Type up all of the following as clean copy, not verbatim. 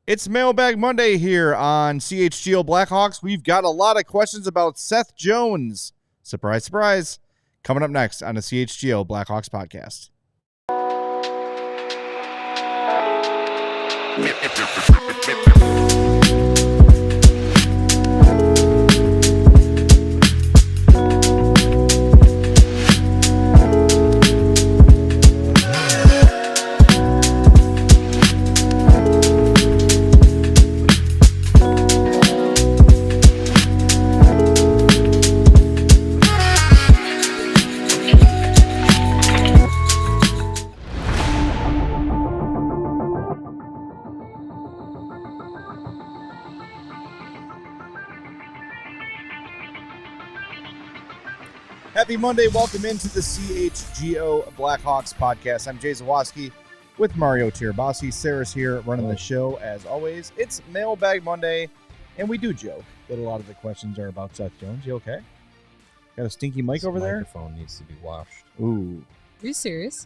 It's Mailbag Monday here on CHGO Blackhawks. We've got a lot of questions about Seth Jones. Surprise, surprise. Coming up next on the CHGO Blackhawks Podcast. Happy Monday. Welcome into the CHGO Blackhawks Podcast. I'm Jay Zawaski with Mario Tirabassi. Sarah's here running the show as always. It's Mailbag Monday, and we do joke that a lot of the questions are about Seth Jones. You okay? Got a stinky mic over there? The microphone needs to be washed. Ooh. Are you serious?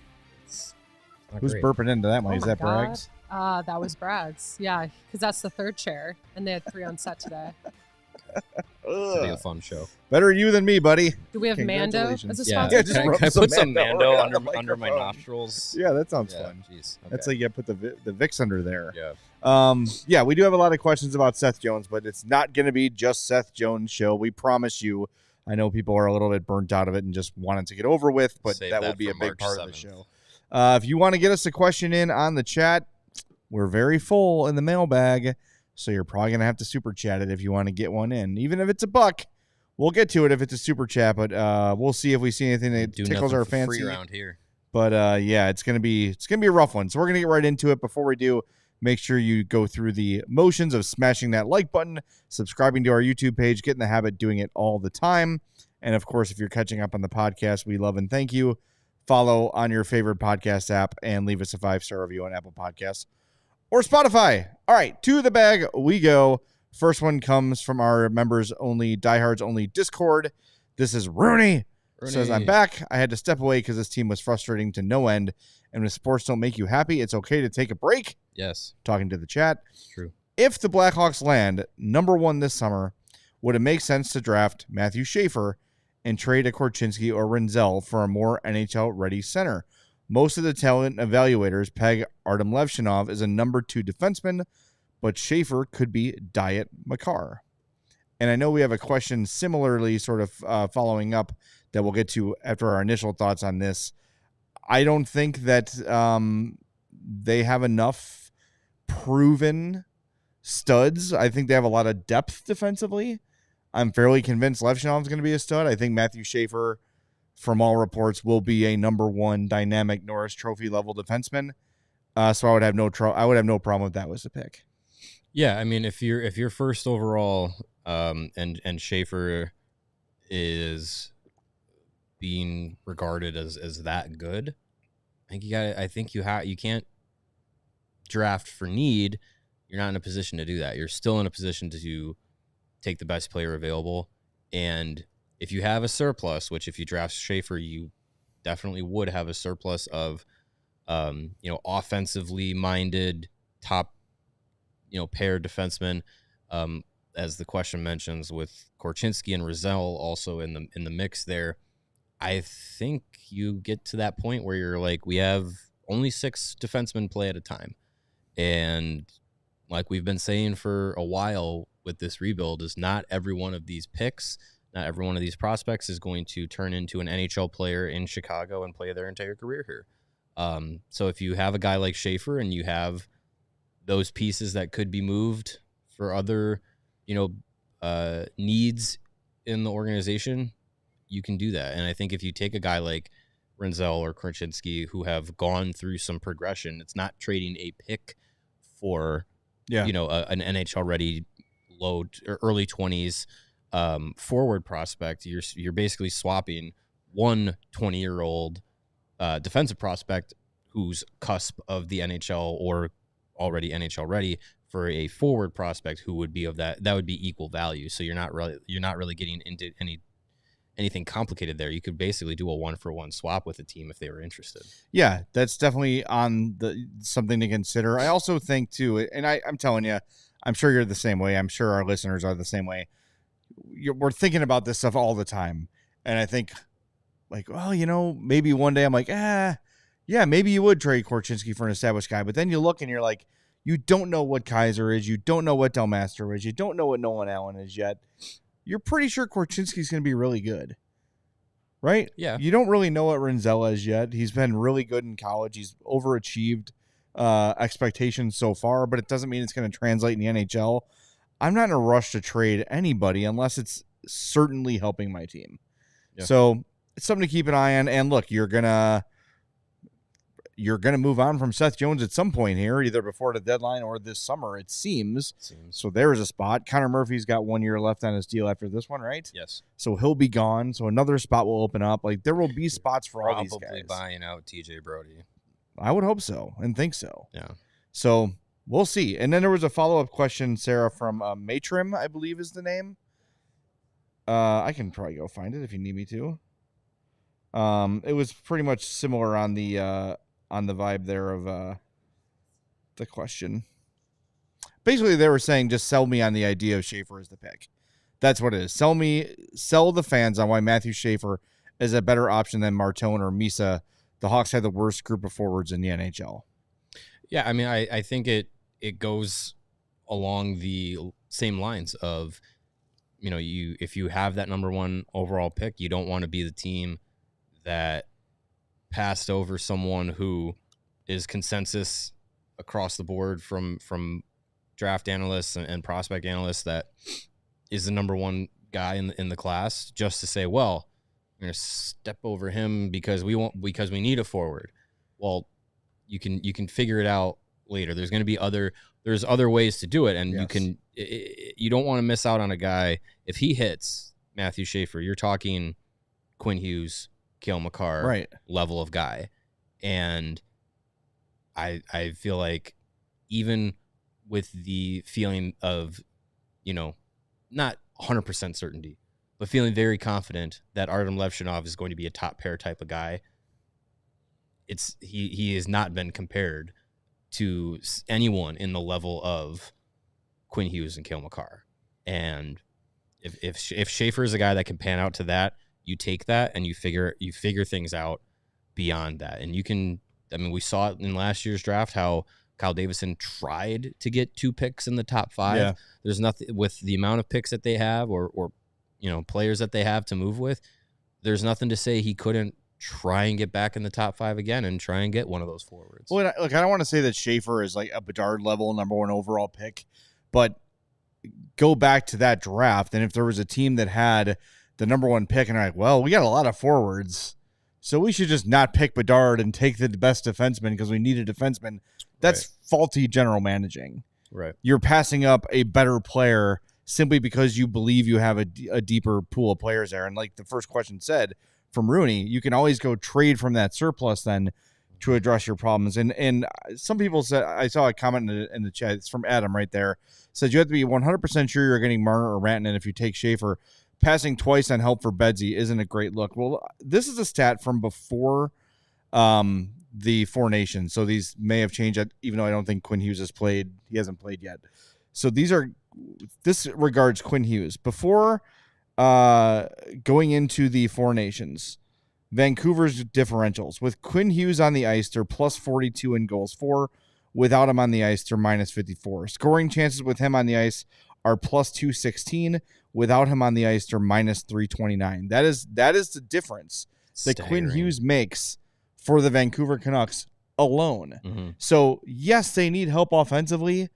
Who's burping into that mic? Is that Bragg's? That was Brad's. Yeah, because that's the third chair, and they had 3 on set today. It'll be a fun show. Better you than me, buddy. Do we have Mando as a Yeah, sponsor? Yeah, just can I put some Mando under my nostrils? Yeah, that sounds fun. Geez. Okay. That's like you put the Vicks under there. Yeah. Yeah, we do have a lot of questions about Seth Jones, but it's not going to be just Seth Jones' show. We promise you. I know people are a little bit burnt out of it and just wanted to get over with, but that will be a big part of the show. If you want to get us a question in on the chat, we're very full in the mailbag, so you're probably going to have to super chat it if you want to get one in. Even if it's $1, we'll get to it if it's a super chat, but we'll see if we see anything that tickles our fancy around here. But yeah, it's gonna be a rough one. So we're gonna get right into it. Before we do, make sure you go through the motions of smashing that like button, subscribing to our YouTube page, get in the habit of doing it all the time. And of course, if you're catching up on the podcast, we love and thank you. Follow on your favorite podcast app and leave us a 5-star review on Apple Podcasts or Spotify. All right, to the bag we go. First one comes from our members only, diehards only Discord. This is Rooney. Says, I'm back. I had to step away because this team was frustrating to no end. And when sports don't make you happy, it's okay to take a break. Yes. Talking to the chat. True. If the Blackhawks land number 1 this summer, would it make sense to draft Matthew Schaefer and trade a Korchinski or Rinzel for a more NHL-ready center? Most of the talent evaluators peg Artem Levshinov as a number 2 defenseman, but Schaefer could be Diet Makar. And I know we have a question similarly sort of following up that we'll get to after our initial thoughts on this. I don't think that they have enough proven studs. I think they have a lot of depth defensively. I'm fairly convinced Levshinov's going to be a stud. I think Matthew Schaefer, from all reports, will be a number 1 dynamic Norris Trophy level defenseman. So I would have no problem if that was the pick. Yeah, I mean, if you're first overall, and Schaefer is being regarded as that good, I think you can't draft for need. You're not in a position to do that. You're still in a position to take the best player available. And if you have a surplus, which if you draft Schaefer, you definitely would have a surplus of, offensively minded top, pair defensemen, as the question mentions, with Korchinski and Rinzel also in the mix there. I think you get to that point where you're like, we have only 6 defensemen play at a time. And like we've been saying for a while with this rebuild, is not every one of these picks, not every one of these prospects is going to turn into an NHL player in Chicago and play their entire career here. So if you have a guy like Schaefer and you have those pieces that could be moved for other, needs in the organization, you can do that. And I think if you take a guy like Rinzel or Korchinski who have gone through some progression, it's not trading a pick for, an NHL ready low or early 20s forward prospect. You're basically swapping one 20-year-old defensive prospect who's cusp of the NHL or already NHL ready for a forward prospect who would be of that would be equal value. So you're not really getting into anything complicated there. You could basically do a 1-for-1 swap with a team if they were interested. Yeah, that's definitely on something to consider. I also think too, and I'm telling you, I'm sure you're the same way. I'm sure our listeners are the same way. We're thinking about this stuff all the time. And I think like, well, maybe one day I'm like, yeah, maybe you would trade Korchinski for an established guy. But then you look and you're like, you don't know what Kaiser is. You don't know what Del Mastro is. You don't know what Nolan Allen is yet. You're pretty sure Korchinski's going to be really good. Right? Yeah. You don't really know what Rinzella is yet. He's been really good in college. He's overachieved expectations so far, but it doesn't mean it's going to translate in the NHL. I'm not in a rush to trade anybody unless it's certainly helping my team. Yeah. So it's something to keep an eye on. And look, you're gonna move on from Seth Jones at some point here, either before the deadline or this summer, it seems. So there's a spot. Connor Murphy's got 1 year left on his deal after this one, right? Yes. So he'll be gone. So another spot will open up. Like, there will be spots for all these guys. Probably buying out TJ Brody. I would hope so and think so. Yeah. So we'll see. And then there was a follow-up question, Sarah, from Matrim, I believe is the name. I can probably go find it if you need me to. It was pretty much similar on the vibe there of the question. Basically, they were saying just sell me on the idea of Schaefer as the pick. That's what it is. Sell the fans on why Matthew Schaefer is a better option than Martone or Misa. The Hawks had the worst group of forwards in the NHL. Yeah, I mean, I think it goes along the same lines of, if you have that number 1 overall pick, you don't want to be the team that passed over someone who is consensus across the board from draft analysts and prospect analysts that is the number 1 guy in the class, just to say, well, we're going to step over him because we need a forward. Well, you can figure it out later. There's going to be there's other ways to do it. And yes. You don't want to miss out on a guy. If he hits Matthew Schaefer, you're talking Quinn Hughes, Cale Makar level of guy. And I feel like even with the feeling of, not 100% certainty, but feeling very confident that Artem Levshinov is going to be a top pair type of guy, he has not been compared to anyone in the level of Quinn Hughes and Cale Makar. And if Schaefer is a guy that can pan out to that, you take that and you figure things out beyond that. And we saw it in last year's draft how Kyle Davison tried to get 2 picks in the top 5. Yeah. There's nothing with the amount of picks that they have or players that they have to move with. There's nothing to say he couldn't try and get back in the top 5 again and try and get one of those forwards. Well, look, I don't want to say that Schaefer is like a Bedard level number 1 overall pick, but go back to that draft. And if there was a team that had the number 1 pick and they're like, well, we got a lot of forwards, so we should just not pick Bedard and take the best defenseman because we need a defenseman. That's faulty general managing. Right. You're passing up a better player simply because you believe you have a deeper pool of players there. And like the first question said from Rooney, you can always go trade from that surplus then to address your problems. And some people said, I saw a comment in the chat, it's from Adam right there, said you have to be 100% sure you're getting Marner or Rantanen if you take Schaefer. Passing twice on help for Bedsy isn't a great look. Well, this is a stat from before the 4 Nations, so these may have changed, even though I don't think Quinn Hughes has played. He hasn't played yet. So this regards Quinn Hughes. Before going into the 4 Nations, Vancouver's differentials. With Quinn Hughes on the ice, they're plus 42 in goals for. Without him on the ice, they're minus 54. Scoring chances with him on the ice are plus 216. Without him on the ice, they're minus 329. That is the difference that Quinn Hughes makes for the Vancouver Canucks alone. Mm-hmm. So, yes, they need help offensively.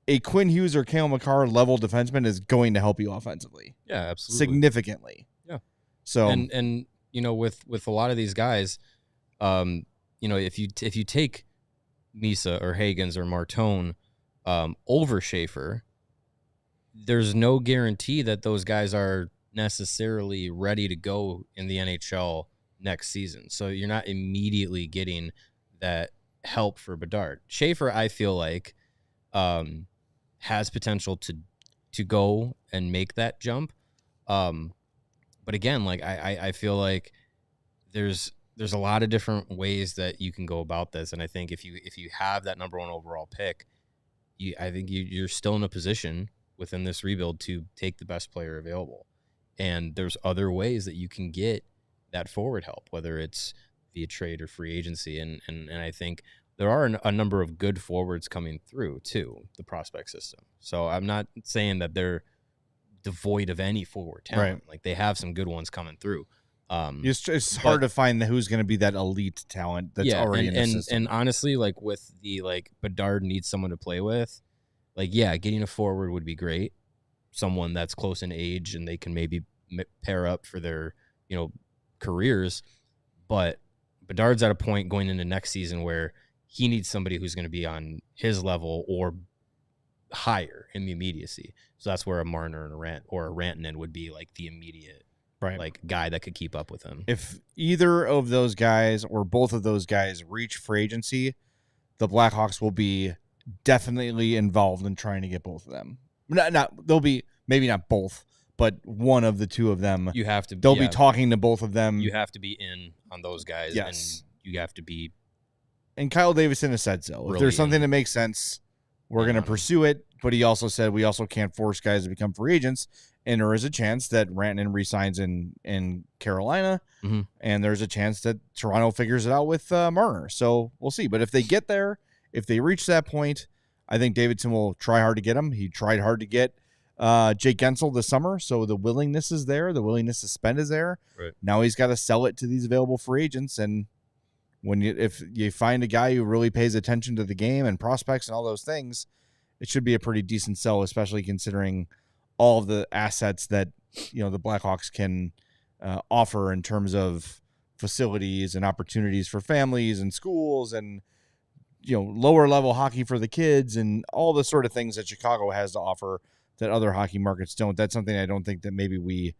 A Quinn Hughes or Cale Makar level defenseman is going to help you offensively. Yeah, absolutely. Significantly. Yeah. So and with a lot of these guys, if you take Misa or Hagens or Martone over Schaefer, there's no guarantee that those guys are necessarily ready to go in the NHL next season. So you're not immediately getting that help for Bedard. Schaefer, I feel like, has potential to go and make that jump. but again, like I feel like there's a lot of different ways that you can go about this, and I think if you have that number 1 overall pick, I think you're still in a position within this rebuild to take the best player available, and there's other ways that you can get that forward help, whether it's via trade or free agency, and I think there are a number of good forwards coming through too the prospect system. So I'm not saying that they're devoid of any forward talent. Right. Like they have some good ones coming through. It's hard to find who's going to be that elite talent that's already in the system. And honestly, like with the Bedard needs someone to play with. Like, yeah, getting a forward would be great. Someone that's close in age and they can maybe pair up for their careers. But Bedard's at a point going into next season where he needs somebody who's going to be on his level or higher in the immediacy. So that's where a Marner and a Rantanen would be like the immediate guy that could keep up with him. If either of those guys or both of those guys reach free agency, the Blackhawks will be definitely involved in trying to get both of them. They'll be maybe not both, but one of the two of them. You have to. They'll be talking to both of them. You have to be in on those guys. Yes, and you have to be. And Kyle Davidson has said so. Really, if there's something that makes sense, we're going to pursue it. But he also said we also can't force guys to become free agents. And there is a chance that Rantanen resigns in Carolina, and there's a chance that Toronto figures it out with Marner. So we'll see. But if they get there, if they reach that point, I think Davidson will try hard to get him. He tried hard to get Jake Gensel this summer, so the willingness is there. The willingness to spend is there. Right. Now he's got to sell it to these available free agents. And if you find a guy who really pays attention to the game and prospects and all those things, it should be a pretty decent sell, especially considering all of the assets that the Blackhawks can offer in terms of facilities and opportunities for families and schools and lower level hockey for the kids and all the sort of things that Chicago has to offer that other hockey markets don't. That's something I don't think that maybe we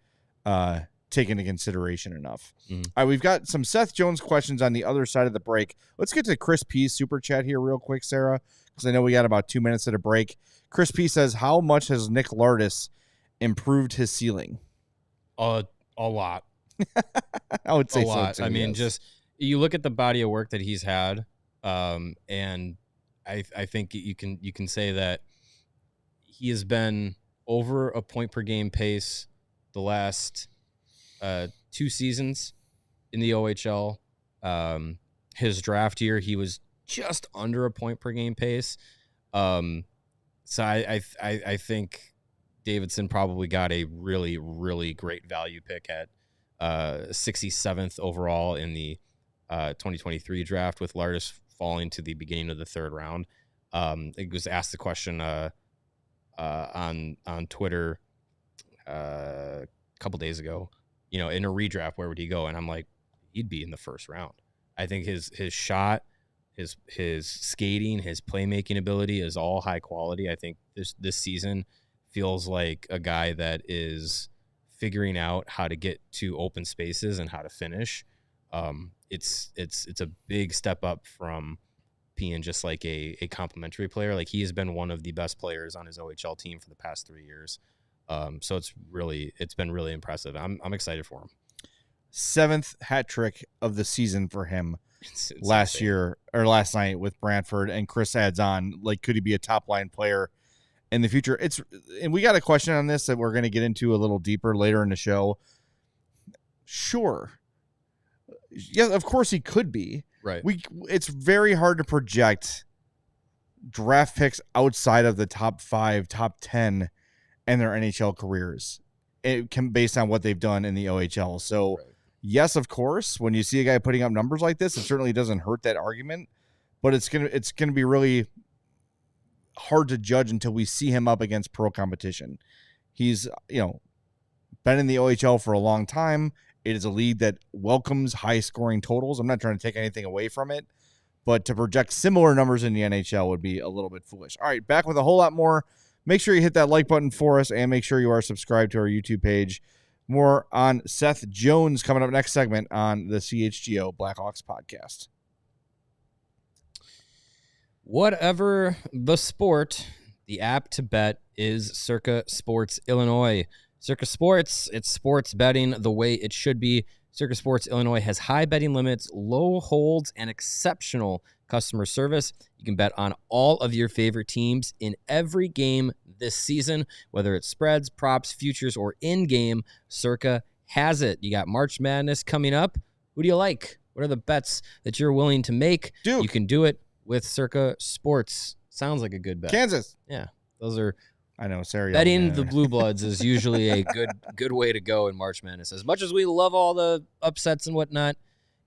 take into consideration enough. All right, we've got some Seth Jones questions on the other side of the break. Let's get to Chris P's super chat here real quick, Sarah, because I know we got about 2 minutes at a break. Chris P says, how much has Nick Lardis improved his ceiling? A lot. I would say a lot. So too, I mean, yes. just you look at the body of work that he's had, and I think you can say that he has been over a point per game pace the last 2 seasons in the OHL. His draft year, he was just under a point per game pace. So I think Davidson probably got a really, really great value pick at 67th overall in the 2023 draft, with Lardis falling to the beginning of the 3rd round. It was asked the question on Twitter a couple days ago, in a redraft, where would he go? And I'm like, he'd be in the 1st round. I think his shot, his skating, his playmaking ability is all high quality. I think this season feels like a guy that is figuring out how to get to open spaces and how to finish. It's a big step up from being just like a complimentary player. Like, he has been one of the best players on his OHL team for the past 3 years. So it's been really impressive. I'm excited for him. 7th hat trick of the season for him. It's last insane. last night with Brantford, and Chris adds on, like, could he be a top line player in the future? And we got a question on this that we're going to get into a little deeper later in the show. Sure. Yeah, of course he could be. Right. It's very hard to project draft picks outside of the top 5, top 10 and their NHL careers. Based on what they've done in the OHL. So right. Yes, of course, when you see a guy putting up numbers like this, it certainly doesn't hurt that argument, but it's gonna be really hard to judge until we see him up against pro competition. He's been in the OHL for a long time. It is a league that welcomes high scoring totals. I'm not trying to take anything away from it, but to project similar numbers in the NHL would be a little bit foolish. All right, back with a whole lot more. Make sure you hit that like button for us, and make sure you are subscribed to our YouTube page. More on Seth Jones coming up next segment on the CHGO Blackhawks Podcast. Whatever the sport, the app to bet is Circa Sports Illinois. Circa Sports, it's sports betting the way it should be. Circa Sports Illinois has high betting limits, low holds, and exceptional customer service. You can bet on all of your favorite teams in every game this season, whether it's spreads, props, futures, or in-game. Circa has it. You got March Madness coming up. Who do you like? What are the bets that you're willing to make? Duke. You can do it with Circa Sports. Sounds like a good bet. Kansas. Yeah, those are... I know, Sarah. Betting the Blue Bloods is usually a good way to go in March Madness. As much as we love all the upsets and whatnot,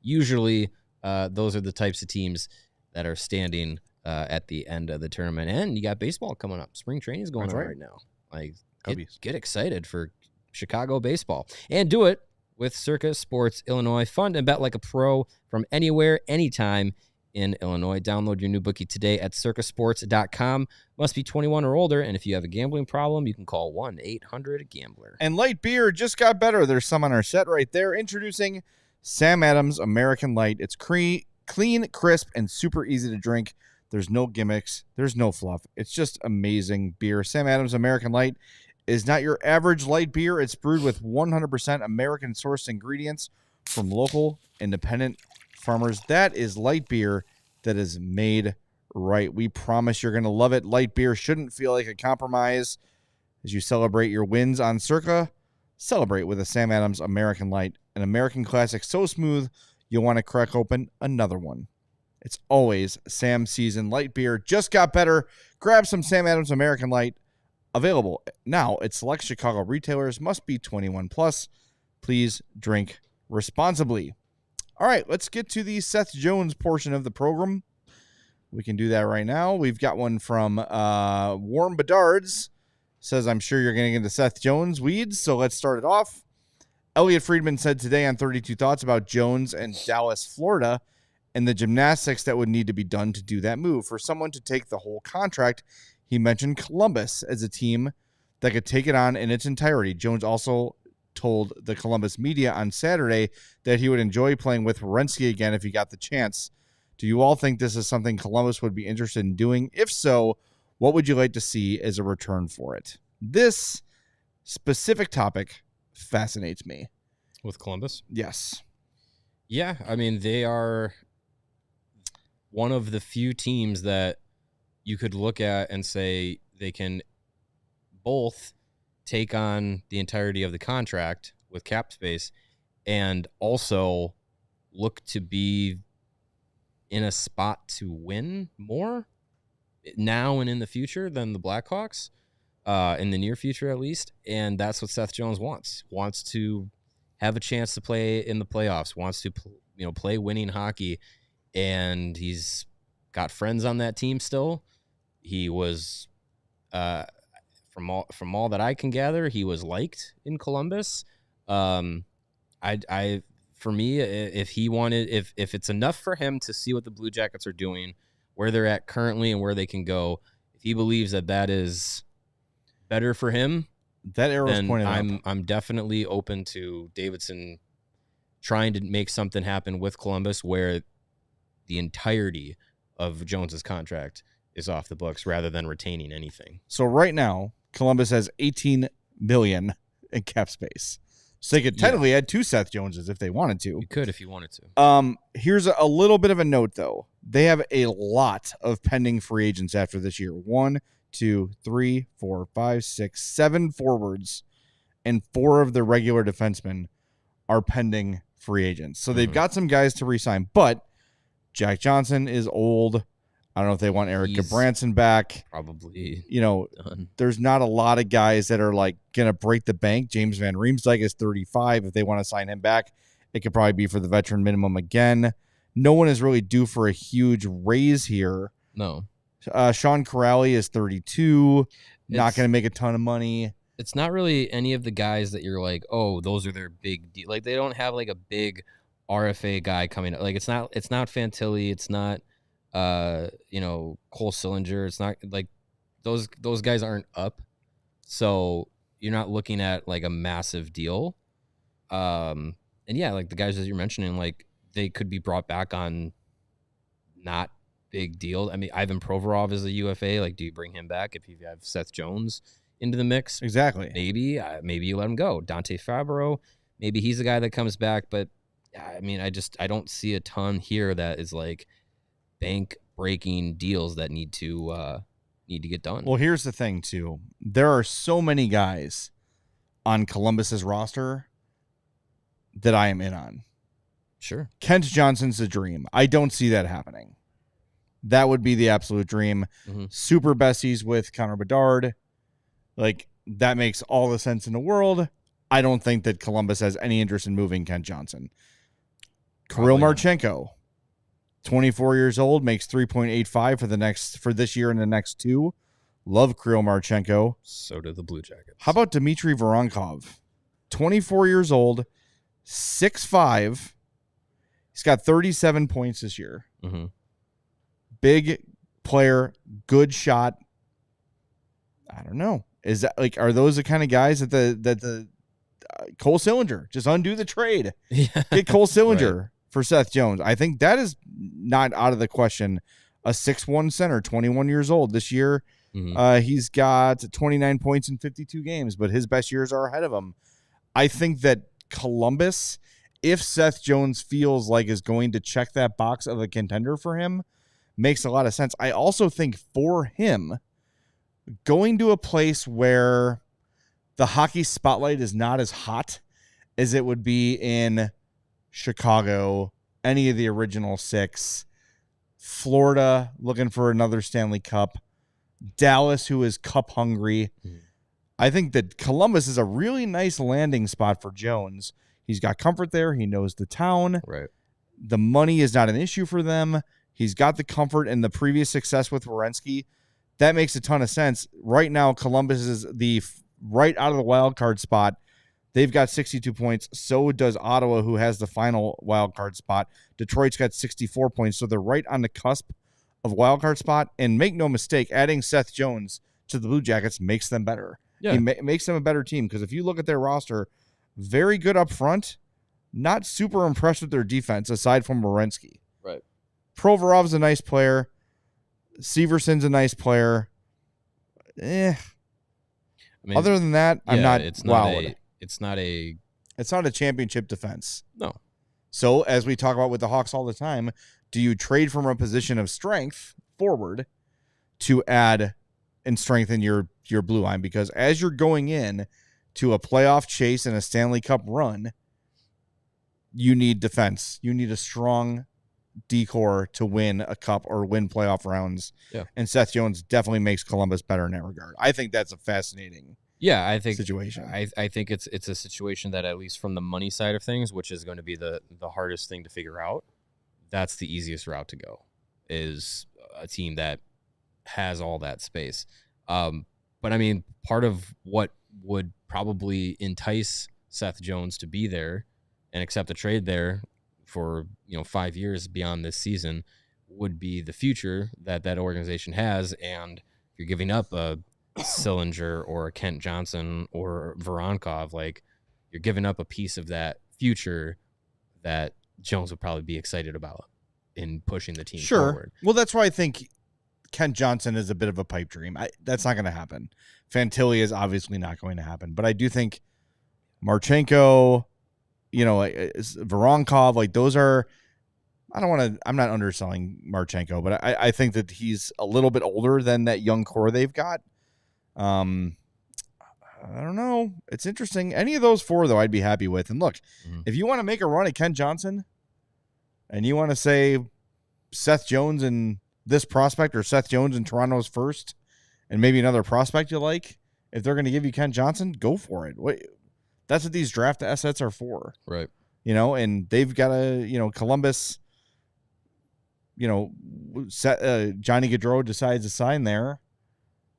usually those are the types of teams that are standing at the end of the tournament. And you got baseball coming up. Spring training is going on right now. Like, get excited for Chicago baseball. And do it with Circa Sports Illinois. Fund and bet like a pro from anywhere, anytime in Illinois. Download your new bookie today at circasports.com. Must be 21 or older, and if you have a gambling problem, you can call 1-800-GAMBLER. And light beer just got better. There's some on our set right there. Introducing Sam Adams American Light. It's clean, crisp, and super easy to drink. There's no gimmicks. There's no fluff. It's just amazing beer. Sam Adams American Light is not your average light beer. It's brewed with 100% American-sourced ingredients from local, independent farmers. That is light beer that is made right. We promise you're going to love it. Light beer shouldn't feel like a compromise. As you celebrate your wins on Circa, celebrate with a Sam Adams American Light, an American classic so smooth you'll want to crack open another one. It's always Sam season. Light beer just got better. Grab some Sam Adams American Light. Available now at select Chicago retailers. Must be 21 plus. Please drink responsibly. All right, let's get to the Seth Jones portion of the program. We can do that right now. We've got one from Warren Bedards. Says, I'm sure you're going to get into Seth Jones weeds, so let's start it off. Elliot Friedman said today on 32 Thoughts about Jones and Dallas, Florida, and the gymnastics that would need to be done to do that move. For someone to take the whole contract, he mentioned Columbus as a team that could take it on in its entirety. Jones also told the Columbus media on Saturday that he would enjoy playing with Werenski again if he got the chance. Do you all think this is something Columbus would be interested in doing? If so, what would you like to see as a return for it? This specific topic fascinates me. With Columbus? Yes. Yeah, I mean, they are one of the few teams that you could look at and say they can both take on the entirety of the contract with cap space and also look to be in a spot to win more now and in the future than the Blackhawks, in the near future at least. And that's what Seth Jones wants to have a chance to play in the playoffs, wants to play winning hockey, and he's got friends on that team still. He was from all that I can gather, he was liked in Columbus. For me, if it's enough for him to see what the Blue Jackets are doing, where they're at currently and where they can go, if he believes that is better for him, that arrow's pointed up. I'm definitely open to Davidson trying to make something happen with Columbus where the entirety of Jones's contract is off the books rather than retaining anything. So right now, Columbus has $18 million in cap space. So they could technically add two Seth Joneses if they wanted to. You could if you wanted to. Here's a little bit of a note, though. They have a lot of pending free agents after this year. 1, 2, 3, 4, 5, 6, 7 forwards, and 4 of the regular defensemen are pending free agents. So they've got some guys to re-sign, but Jack Johnson is old. I don't know if they want Eric Gabranson back. Probably. Done. There's not a lot of guys that are like going to break the bank. James Van Riemsdyk is 35. If they want to sign him back, it could probably be for the veteran minimum again. No one is really due for a huge raise here. No. Sean Corrali is 32. Not going to make a ton of money. It's not really any of the guys that you're like, oh, those are their big deal. Like, they don't have like a big RFA guy coming up. Like, it's not Fantilli. It's not Cole Sillinger. It's not like those guys aren't up. So you're not looking at like a massive deal. And yeah, like the guys that you're mentioning, like they could be brought back on not big deal. I mean, Ivan Provorov is a UFA. Like, do you bring him back if you have Seth Jones into the mix, Exactly. maybe you let him go. Dante Fabro, maybe he's the guy that comes back. But I mean, I don't see a ton here that is like bank breaking deals that need to get done. Well, here's the thing too. There are so many guys on Columbus's roster that I am in on. Sure. Kent Johnson's a dream. I don't see that happening. That would be the absolute dream. Mhm. Super besties with Connor Bedard. Like, that makes all the sense in the world. I don't think that Columbus has any interest in moving Kent Johnson. Kirill Marchenko, 24 years old, makes $3.85 for this year and the next two. Love Kirill Marchenko. So do the Blue Jackets. How about Dmitry Voronkov? 24 years old, 6'5". He's got 37 points this year. Mm-hmm. Big player, good shot. I don't know. Is that like, are those the kind of guys that the Cole Sillinger, just undo the trade, get Cole Sillinger Right. for Seth Jones? I think that is not out of the question. A 6'1" center, 21 years old this year. Mm-hmm. He's got 29 points in 52 games, but his best years are ahead of him. I think that Columbus, if Seth Jones feels like is going to check that box of a contender for him, makes a lot of sense. I also think for him, going to a place where the hockey spotlight is not as hot as it would be in Chicago, any of the original six, Florida looking for another Stanley Cup, Dallas, who is cup hungry. Mhm. I think that Columbus is a really nice landing spot for Jones. He's got comfort there. He knows the town. Right. The money is not an issue for them. He's got the comfort and the previous success with Werenski. That makes a ton of sense. Right now, Columbus is right out of the wild card spot. They've got 62 points. So does Ottawa, who has the final wild card spot. Detroit's got 64 points. So they're right on the cusp of wild card spot. And make no mistake, adding Seth Jones to the Blue Jackets makes them better. Yeah. He makes them a better team, because if you look at their roster, very good up front, not super impressed with their defense aside from Werenski. Right. Provorov's a nice player. Severson's a nice player. I mean, Other than that, I'm not wowed. It's not a championship defense. No. So, as we talk about with the Hawks all the time, do you trade from a position of strength forward to add and strengthen your blue line? Because as you're going in to a playoff chase and a Stanley Cup run, you need defense. You need a strong decor to win a cup or win playoff rounds. Yeah. And Seth Jones definitely makes Columbus better in that regard. I think that's a fascinating I think situation. I think it's a situation that, at least from the money side of things, which is going to be the hardest thing to figure out, that's the easiest route to go, is a team that has all that space. But I mean, part of what would probably entice Seth Jones to be there and accept a trade there for 5 years beyond this season would be the future that organization has. And if you're giving up a Sillinger or a Kent Johnson or Voronkov, like, you're giving up a piece of that future that Jones would probably be excited about in pushing the team forward. Well, that's why I think Kent Johnson is a bit of a pipe dream. That's not going to happen. Fantilli is obviously not going to happen. But I do think Marchenko, Voronkov, like, those are, I'm not underselling Marchenko, but I think that he's a little bit older than that young core they've got. I don't know. It's interesting. Any of those four, though, I'd be happy with. And look, if you want to make a run at Kent Johnson and you want to say Seth Jones and this prospect, or Seth Jones and Toronto's first and maybe another prospect you like, if they're going to give you Kent Johnson, go for it. That's what these draft assets are for. Right. And they've got Columbus, Johnny Gaudreau decides to sign there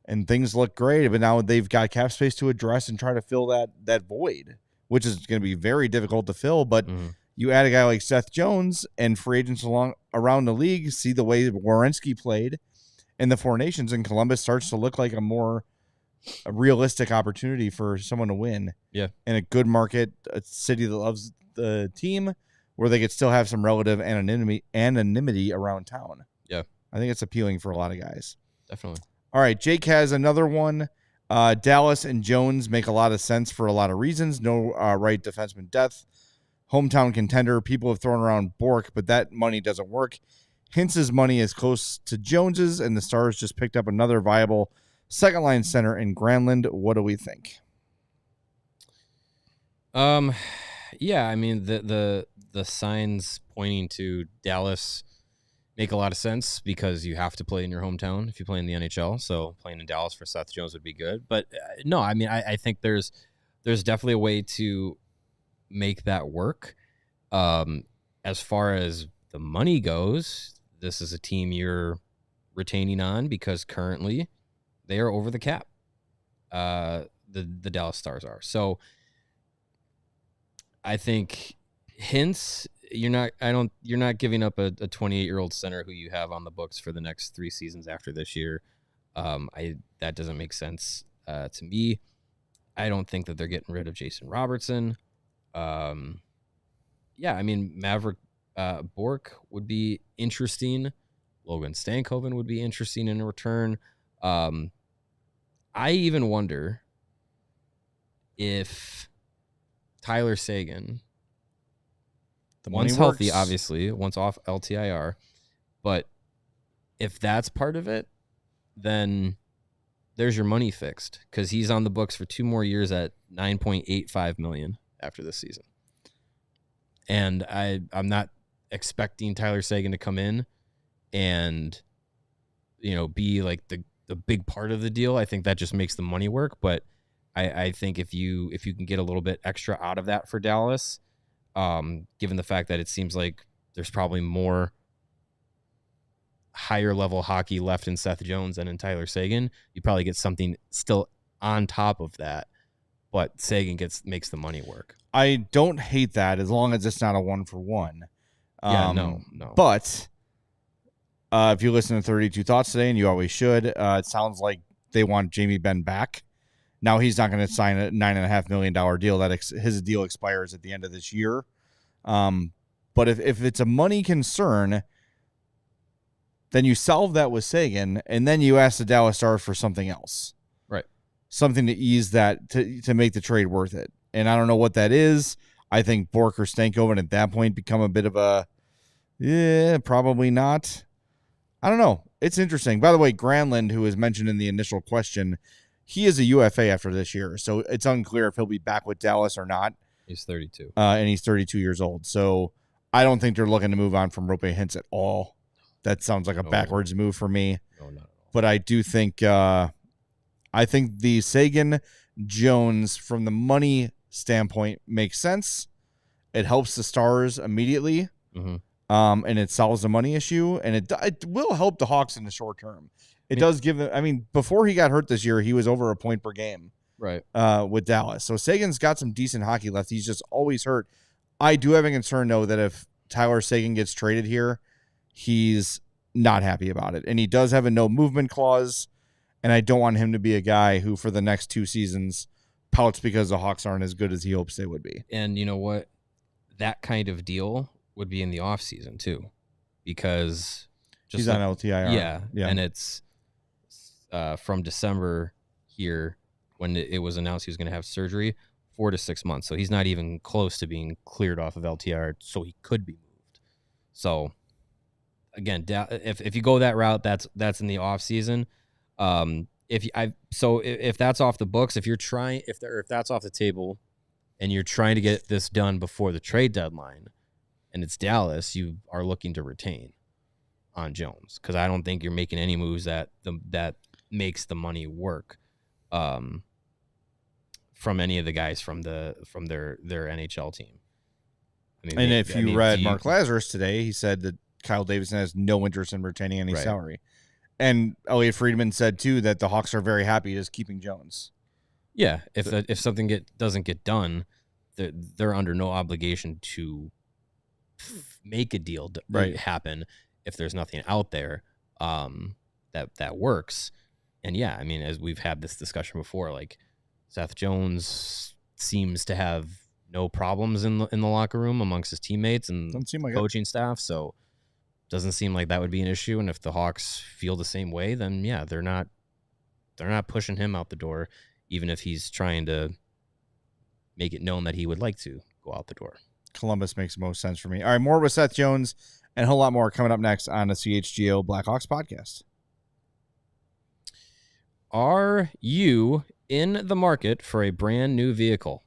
and things look great, but now they've got cap space to address and try to fill that void, which is going to be very difficult to fill. But you add a guy like Seth Jones, and free agents around the league see the way Werenski played in the Four Nations, and Columbus starts to look like a realistic opportunity for someone to win. Yeah. In a good market, a city that loves the team, where they could still have some relative anonymity around town. Yeah. I think it's appealing for a lot of guys. Definitely. All right, Jake has another one. Dallas and Jones make a lot of sense for a lot of reasons. No right defenseman depth. Hometown contender. People have thrown around Bork, but that money doesn't work. Hintz's money is close to Jones's, and the Stars just picked up another viable second-line center in Granlund. What do we think? Yeah, I mean the signs pointing to Dallas make a lot of sense because you have to play in your hometown if you play in the NHL. So playing in Dallas for Seth Jones would be good. But no, I mean I think there's definitely a way to make that work. As far as the money goes, this is a team you're retaining on because currently they are over the cap. The Dallas Stars are. So I think Hintz, you're not giving up a 28-year-old center who you have on the books for the next 3 seasons after this year. That doesn't make sense to me. I don't think that they're getting rid of Jason Robertson. Yeah, I mean Maverick Bork would be interesting. Logan Stankoven would be interesting in return. I even wonder if Tyler Seguin, once healthy, obviously, once off LTIR, but if that's part of it, then there's your money fixed because he's on the books for 2 more years at $9.85 million after this season. And I'm not expecting Tyler Seguin to come in and be like the big part of the deal. I think that just makes the money work, but I think if you can get a little bit extra out of that for Dallas, given the fact that it seems like there's probably more higher level hockey left in Seth Jones than in Tyler Seguin, you probably get something still on top of that, but Seguin makes the money work. I don't hate that as long as it's not a 1-for-1. Yeah, no. But if you listen to 32 Thoughts today, and you always should, it sounds like they want Jamie Benn back. Now he's not going to sign a $9.5 million deal. His deal expires at the end of this year. But if it's a money concern, then you solve that with Seguin, and then you ask the Dallas Stars for something else. Right. Something to ease that, to make the trade worth it. And I don't know what that is. I think Bork or Stankoven at that point become a bit of a, probably not. I don't know. It's interesting. By the way, Granlund, who was mentioned in the initial question, he is a UFA after this year, so it's unclear if he'll be back with Dallas or not. He's 32. And he's 32 years old. So I don't think they're looking to move on from Roope Hintz at all. That sounds like a backwards move for me. No, not at all. But I do think the Seguin-Jones, from the money standpoint, makes sense. It helps the Stars immediately, and it solves the money issue, and it will help the Hawks in the short term. It does give them. I mean, before he got hurt this year, he was over a point per game, right? With Dallas. So Sagan's got some decent hockey left. He's just always hurt. I do have a concern though that if Tyler Seguin gets traded here, he's not happy about it, and he does have a no movement clause. And I don't want him to be a guy who, for the next 2 seasons, pouts because the Hawks aren't as good as he hopes they would be. And you know what? That kind of deal would be in the offseason too, because he's on LTIR. Yeah, and it's from December here when it was announced he was going to have surgery, 4 to 6 months. So he's not even close to being cleared off of LTIR, so he could be moved. So again, if you go that route, that's in the offseason. If that's off the books, if that's off the table and you're trying to get this done before the trade deadline and it's Dallas, you are looking to retain on Jones, because I don't think you're making any moves that makes the money work from any of the guys from their NHL team. I mean, if you read Mark Lazarus today, he said that Kyle Davidson has no interest in retaining any salary. And Elliot Friedman said, too, that the Hawks are very happy just keeping Jones. Yeah, if something doesn't get done, they're under no obligation to make a deal happen if there's nothing out there that works. And, yeah, I mean, as we've had this discussion before, like Seth Jones seems to have no problems in the locker room amongst his teammates and coaching staff, so doesn't seem like that would be an issue. And if the Hawks feel the same way, then yeah, they're not they're not pushing him out the door, even if he's trying to make it known that he would like to go out the door. Columbus makes the most sense for me. All right, more with Seth Jones and a whole lot more coming up next on the CHGO Blackhawks podcast. Are you in the market for a brand new vehicle?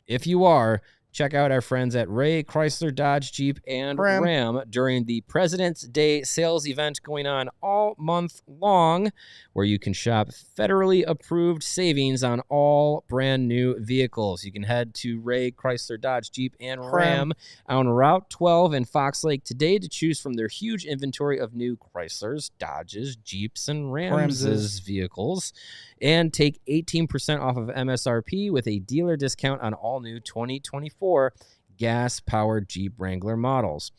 If you are, check out our friends at Ray Chrysler Dodge Jeep and Ram during the President's Day sales event going on all month long, where you can shop federally approved savings on all brand new vehicles. You can head to Ray Chrysler Dodge Jeep and Ram on Route 12 in Fox Lake today to choose from their huge inventory of new Chryslers, Dodges, Jeeps, and Ramses vehicles, and take 18% off of MSRP with a dealer discount on all new 2024 gas-powered Jeep Wrangler models.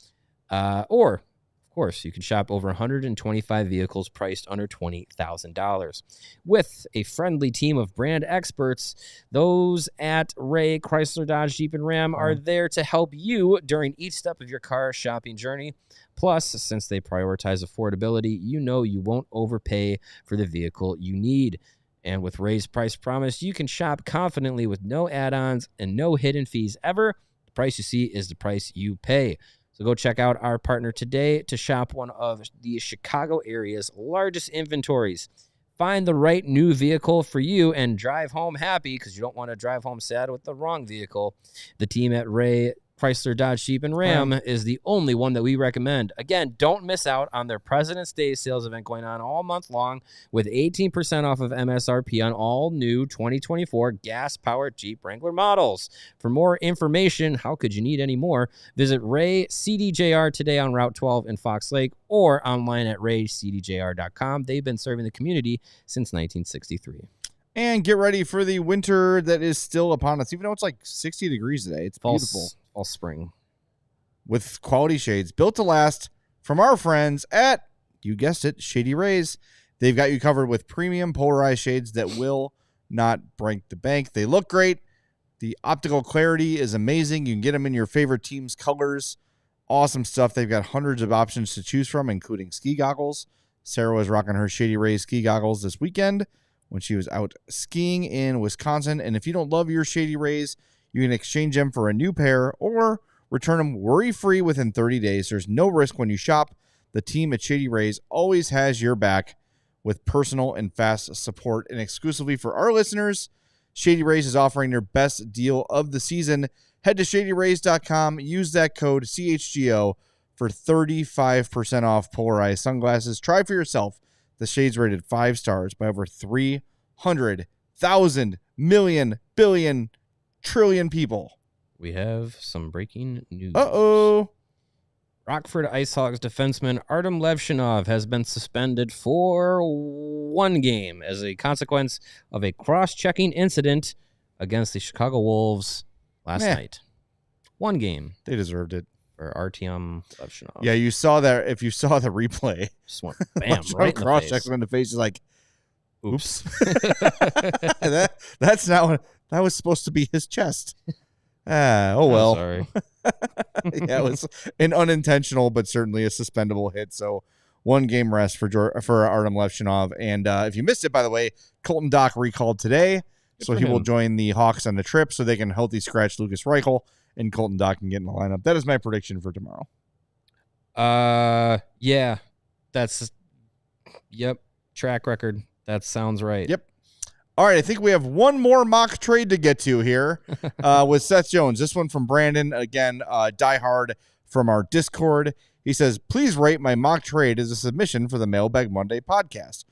Or, of course, you can shop over 125 vehicles priced under $20,000. With a friendly team of brand experts, those at Ray Chrysler Dodge Jeep and Ram are there to help you during each step of your car shopping journey. Plus, since they prioritize affordability, you know you won't overpay for the vehicle you need. And with Ray's price promise, you can shop confidently with no add-ons and no hidden fees ever. The price you see is the price you pay. So go check out our partner today to shop one of the Chicago area's largest inventories. Find the right new vehicle for you and drive home happy, because you don't want to drive home sad with the wrong vehicle. The team at Ray Chrysler Dodge Jeep and Ram is the only one that we recommend. Again, don't miss out on their President's Day sales event going on all month long with 18% off of MSRP on all new 2024 gas-powered Jeep Wrangler models. For more information, how could you need any more? Visit Ray CDJR today on Route 12 in Fox Lake or online at raycdjr.com. They've been serving the community since 1963. And get ready for the winter that is still upon us. Even though it's like 60 degrees today, it's beautiful. Fall spring. With quality shades built to last from our friends at, you guessed it, Shady Rays. They've got you covered with premium polarized shades that will not break the bank. They look great. The optical clarity is amazing. You can get them in your favorite team's colors. Awesome stuff. They've got hundreds of options to choose from, including ski goggles. Sarah was rocking her Shady Rays ski goggles this weekend when she was out skiing in Wisconsin. And if you don't love your Shady Rays, you can exchange them for a new pair or return them worry-free within 30 days. There's no risk when you shop. The team at Shady Rays always has your back with personal and fast support. And exclusively for our listeners, Shady Rays is offering their best deal of the season. Head to shadyrays.com. Use that code CHGO for 35% off polarized sunglasses. Try for yourself the shades rated 5 stars by over 300,000 million billion trillion people. We have some breaking news. Rockford IceHogs defenseman Artem Levshinov has been suspended for 1 game as a consequence of a cross-checking incident against the Chicago Wolves last night. 1 game. They deserved it. For Artem Levshinov. Yeah, you saw that. If you saw the replay, just went bam, right in the cross face. checks him in the face. He's like, oops. That's not what that was supposed to be his chest. Oh well. Sorry. Yeah, it was an unintentional but certainly a suspendable hit. So 1 game rest for Artem Levshinov. And if you missed it, by the way, Colton Dock recalled today, so he will join the Hawks on the trip so they can healthy scratch Lucas Reichel and Colton Dock can get in the lineup. That is my prediction for tomorrow. Yeah, track record. That sounds right. Yep. All right, I think we have one more mock trade to get to here with Seth Jones. This one from Brandon, again, diehard from our Discord. He says, please rate my mock trade as a submission for the Mailbag Monday podcast.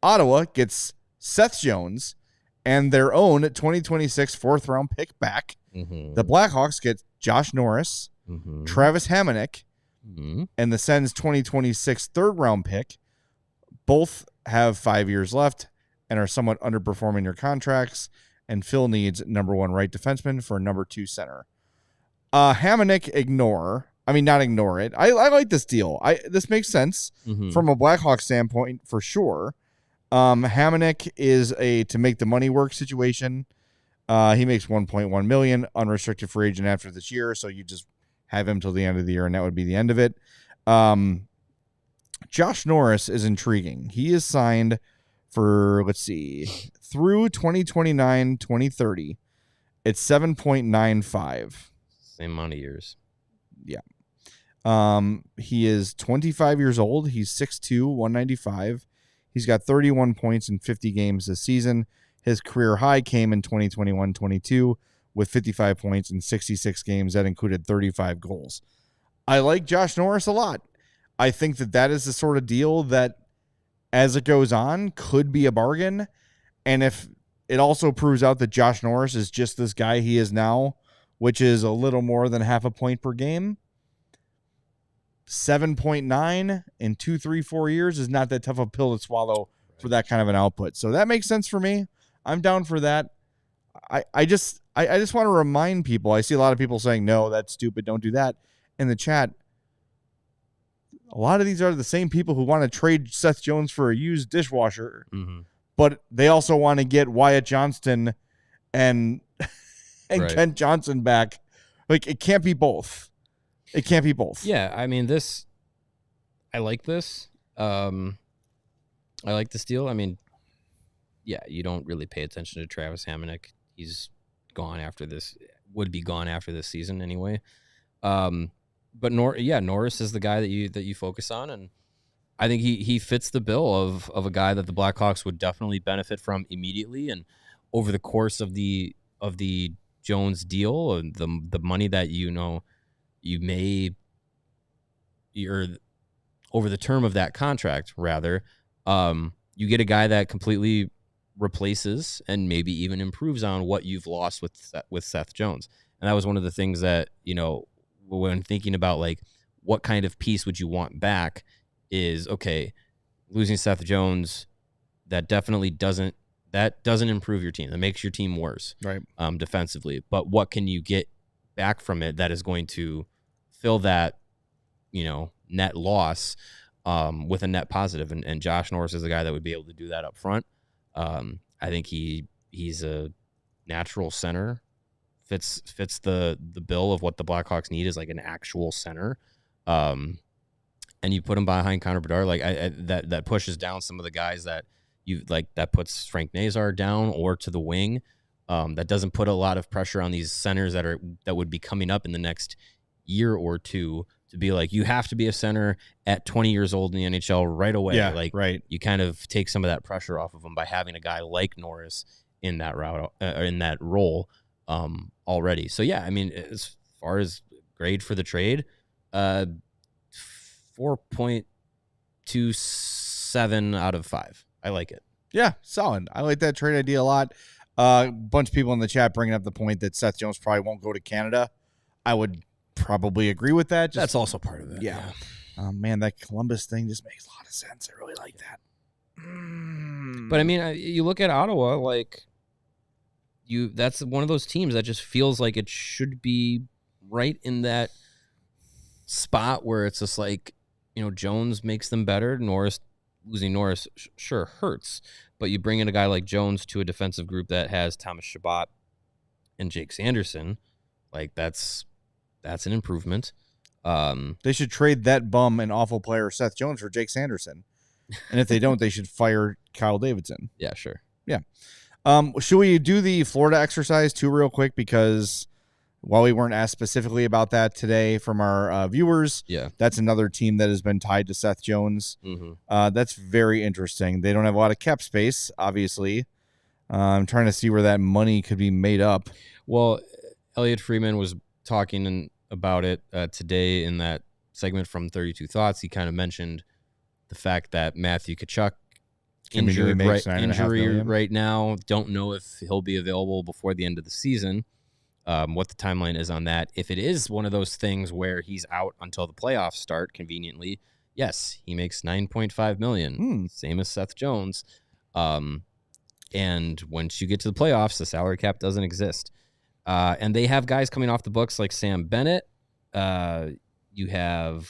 Ottawa gets Seth Jones and their own 2026 4th-round pick back. Mm-hmm. The Blackhawks get Josh Norris, Travis Hamonic, and the Sens 2026 3rd-round pick. Both have 5 years left and are somewhat underperforming their contracts, and Phil needs number 1 right defenseman for number 2 center. Hamonic, not ignore it. I like this deal. This makes sense from a Blackhawks standpoint for sure. Hamonic is a to make the money work situation. He makes $1.1 million, unrestricted free agent after this year, so you just have him till the end of the year, and that would be the end of it. Josh Norris is intriguing. He is signed for, let's see, through 2029, 2030, it's 7.95. Same amount of years. Yeah. He is 25 years old. He's 6'2", 195. He's got 31 points in 50 games this season. His career high came in 2021-22 with 55 points in 66 games. That included 35 goals. I like Josh Norris a lot. I think that is the sort of deal that, as it goes on, could be a bargain. And if it also proves out that Josh Norris is just this guy he is now, which is a little more than half a point per game, 7.9 in 2, 3, 4 years is not that tough a pill to swallow for that kind of an output. So that makes sense for me. I'm down for that. I just want to remind people. I see a lot of people saying, no, that's stupid, don't do that in the chat. A lot of these are the same people who want to trade Seth Jones for a used dishwasher, but they also want to get Wyatt Johnston and Kent Johnson back. Like, it can't be both. It can't be both. Yeah, I mean, I like this. I like this deal. I mean, yeah, you don't really pay attention to Travis Hamonic. He's gone after this, would be gone after this season anyway. But Norris is the guy that you focus on, and I think he fits the bill of a guy that the Blackhawks would definitely benefit from immediately, and over the course of the Jones deal, and the money that over the term of that contract, rather, you get a guy that completely replaces and maybe even improves on what you've lost with Seth Jones. And that was one of the things that, when thinking about like what kind of piece would you want back is, okay, losing Seth Jones, that definitely doesn't improve your team. That makes your team worse, right? Defensively. But what can you get back from it that is going to fill that, net loss with a net positive? And Josh Norris is the guy that would be able to do that up front. I think he's a natural center, fits the bill of what the Blackhawks need, is like an actual center. And you put him behind Connor Bedard, like that pushes down some of the guys that you like, that puts Frank Nazar down or to the wing. That doesn't put a lot of pressure on these centers that would be coming up in the next year or two to be like, you have to be a center at 20 years old in the NHL right away. Yeah, like, right. You kind of take some of that pressure off of them by having a guy like Norris in that route, in that role already. So yeah, I mean, as far as grade for the trade, 4.27 out of 5. I like it. Yeah, solid. I like that trade idea a lot. A bunch of people in the chat bringing up the point that Seth Jones probably won't go to Canada. I would probably agree with that. That's also part of it. Yeah. Man, that Columbus thing just makes a lot of sense. I really like that. But I mean, you look at Ottawa, like that's one of those teams that just feels like it should be right in that spot where it's just like, Jones makes them better. Losing Norris sure hurts, but you bring in a guy like Jones to a defensive group that has Thomas Chabot and Jake Sanderson, like that's an improvement. They should trade that bum and awful player Seth Jones for Jake Sanderson, and if they don't, they should fire Kyle Davidson. Yeah, sure. Yeah. Should we do the Florida exercise too real quick, because while we weren't asked specifically about that today from our viewers, that's another team that has been tied to Seth Jones. That's very interesting. They don't have a lot of cap space, obviously. I'm trying to see where that money could be made up. Well, Elliot Freeman was talking about it today in that segment from 32 Thoughts. He kind of mentioned the fact that Matthew Tkachuk injury right now. Don't know if he'll be available before the end of the season. What the timeline is on that. If it is one of those things where he's out until the playoffs start, conveniently, yes, he makes $9.5 million, same as Seth Jones. And once you get to the playoffs, the salary cap doesn't exist. And they have guys coming off the books like Sam Bennett. You have,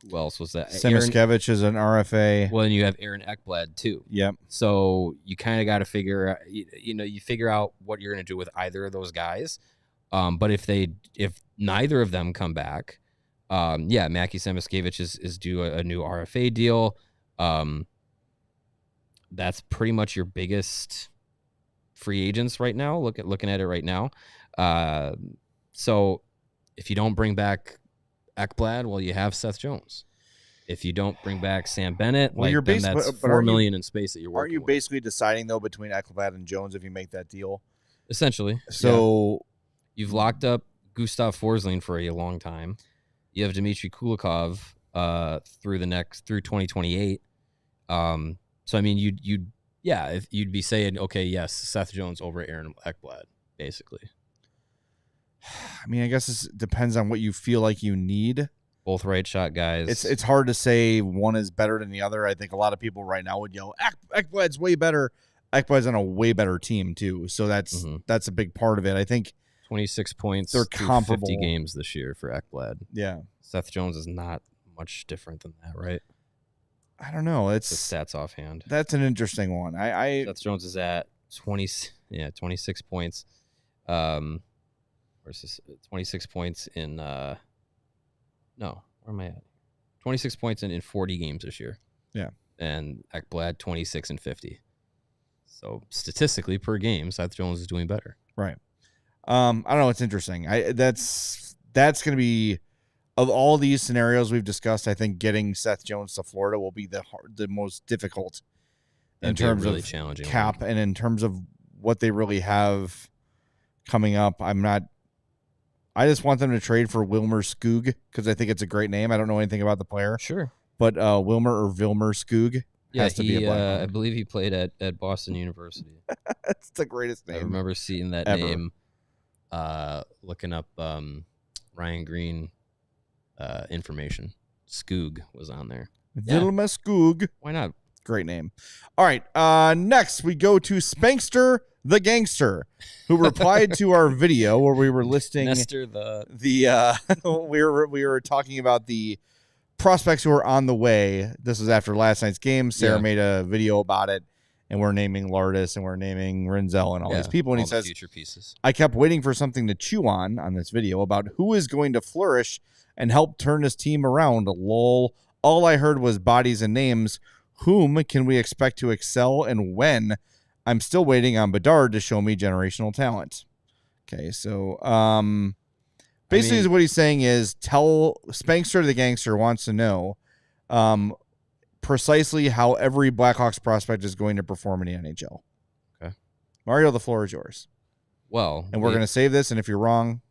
who else was that? Semiskevich is an RFA. Well, and you have Aaron Ekblad too. Yep. So you kind of got to figure, you figure out what you're going to do with either of those guys. But if neither of them come back, Mackie Semiskevich is due a new RFA deal. that's pretty much your biggest free agents right now. Looking at it right now. So if you don't bring back Ekblad, well, you have Seth Jones. If you don't bring back Sam Bennett, Well, then that's $4 million in space that you're working Aren't you with. basically deciding, though, between Ekblad and Jones if you make that deal? Essentially. So you've locked up Gustav Forsling for a long time. You have Dmitry Kulikov through 2028. So I mean, if you'd be saying, okay, yes, Seth Jones over Aaron Ekblad, basically. I mean, I guess this depends on what you feel like you need. Both right shot guys. It's hard to say one is better than the other. I think a lot of people right now would yell, Ekblad's way better. Ekblad's on a way better team too, so that's a big part of it. I think 26 points. They're comparable. 50 games this year for Ekblad. Yeah, Seth Jones is not much different than that, right? I don't know. It's the stats offhand. That's an interesting one. Seth Jones is at 26 points. Versus 26 points in no, where am I at? 26 points in 40 games this year. Yeah. And Ekblad 26 and 50. So statistically per game, Seth Jones is doing better. Right. I don't know. It's interesting. That's going to be, of all these scenarios we've discussed, I think getting Seth Jones to Florida will be the most difficult in terms really of challenging cap and in terms of what they really have coming up. I just want them to trade for Wilmer Skoog because I think it's a great name. I don't know anything about the player. Sure. But Wilmer or Vilmer Skoog has to be a Blackhawk. I believe he played at Boston University. That's the greatest name. I remember seeing that ever. name, looking up Ryan Green information. Skoog was on there. Vilmer Skoog. Why not? Great name. All right. Next, we go to Spankster the Gangster, who replied to our video where we were listing we were talking about the prospects who are on the way. This was after last night's game. Sarah made a video about it, and we're naming Lardis and we're naming Renzel and all these people. And he says, future pieces. I kept waiting for something to chew on this video about who is going to flourish and help turn this team around. Lol. All I heard was bodies and names. Whom can we expect to excel and when? I'm still waiting on Bedard to show me generational talent. Okay, so basically what he's saying is tell Spankster the Gangster wants to know precisely how every Blackhawks prospect is going to perform in the NHL. Okay. Mario, the floor is yours. Well, and we're going to save this, and if you're wrong,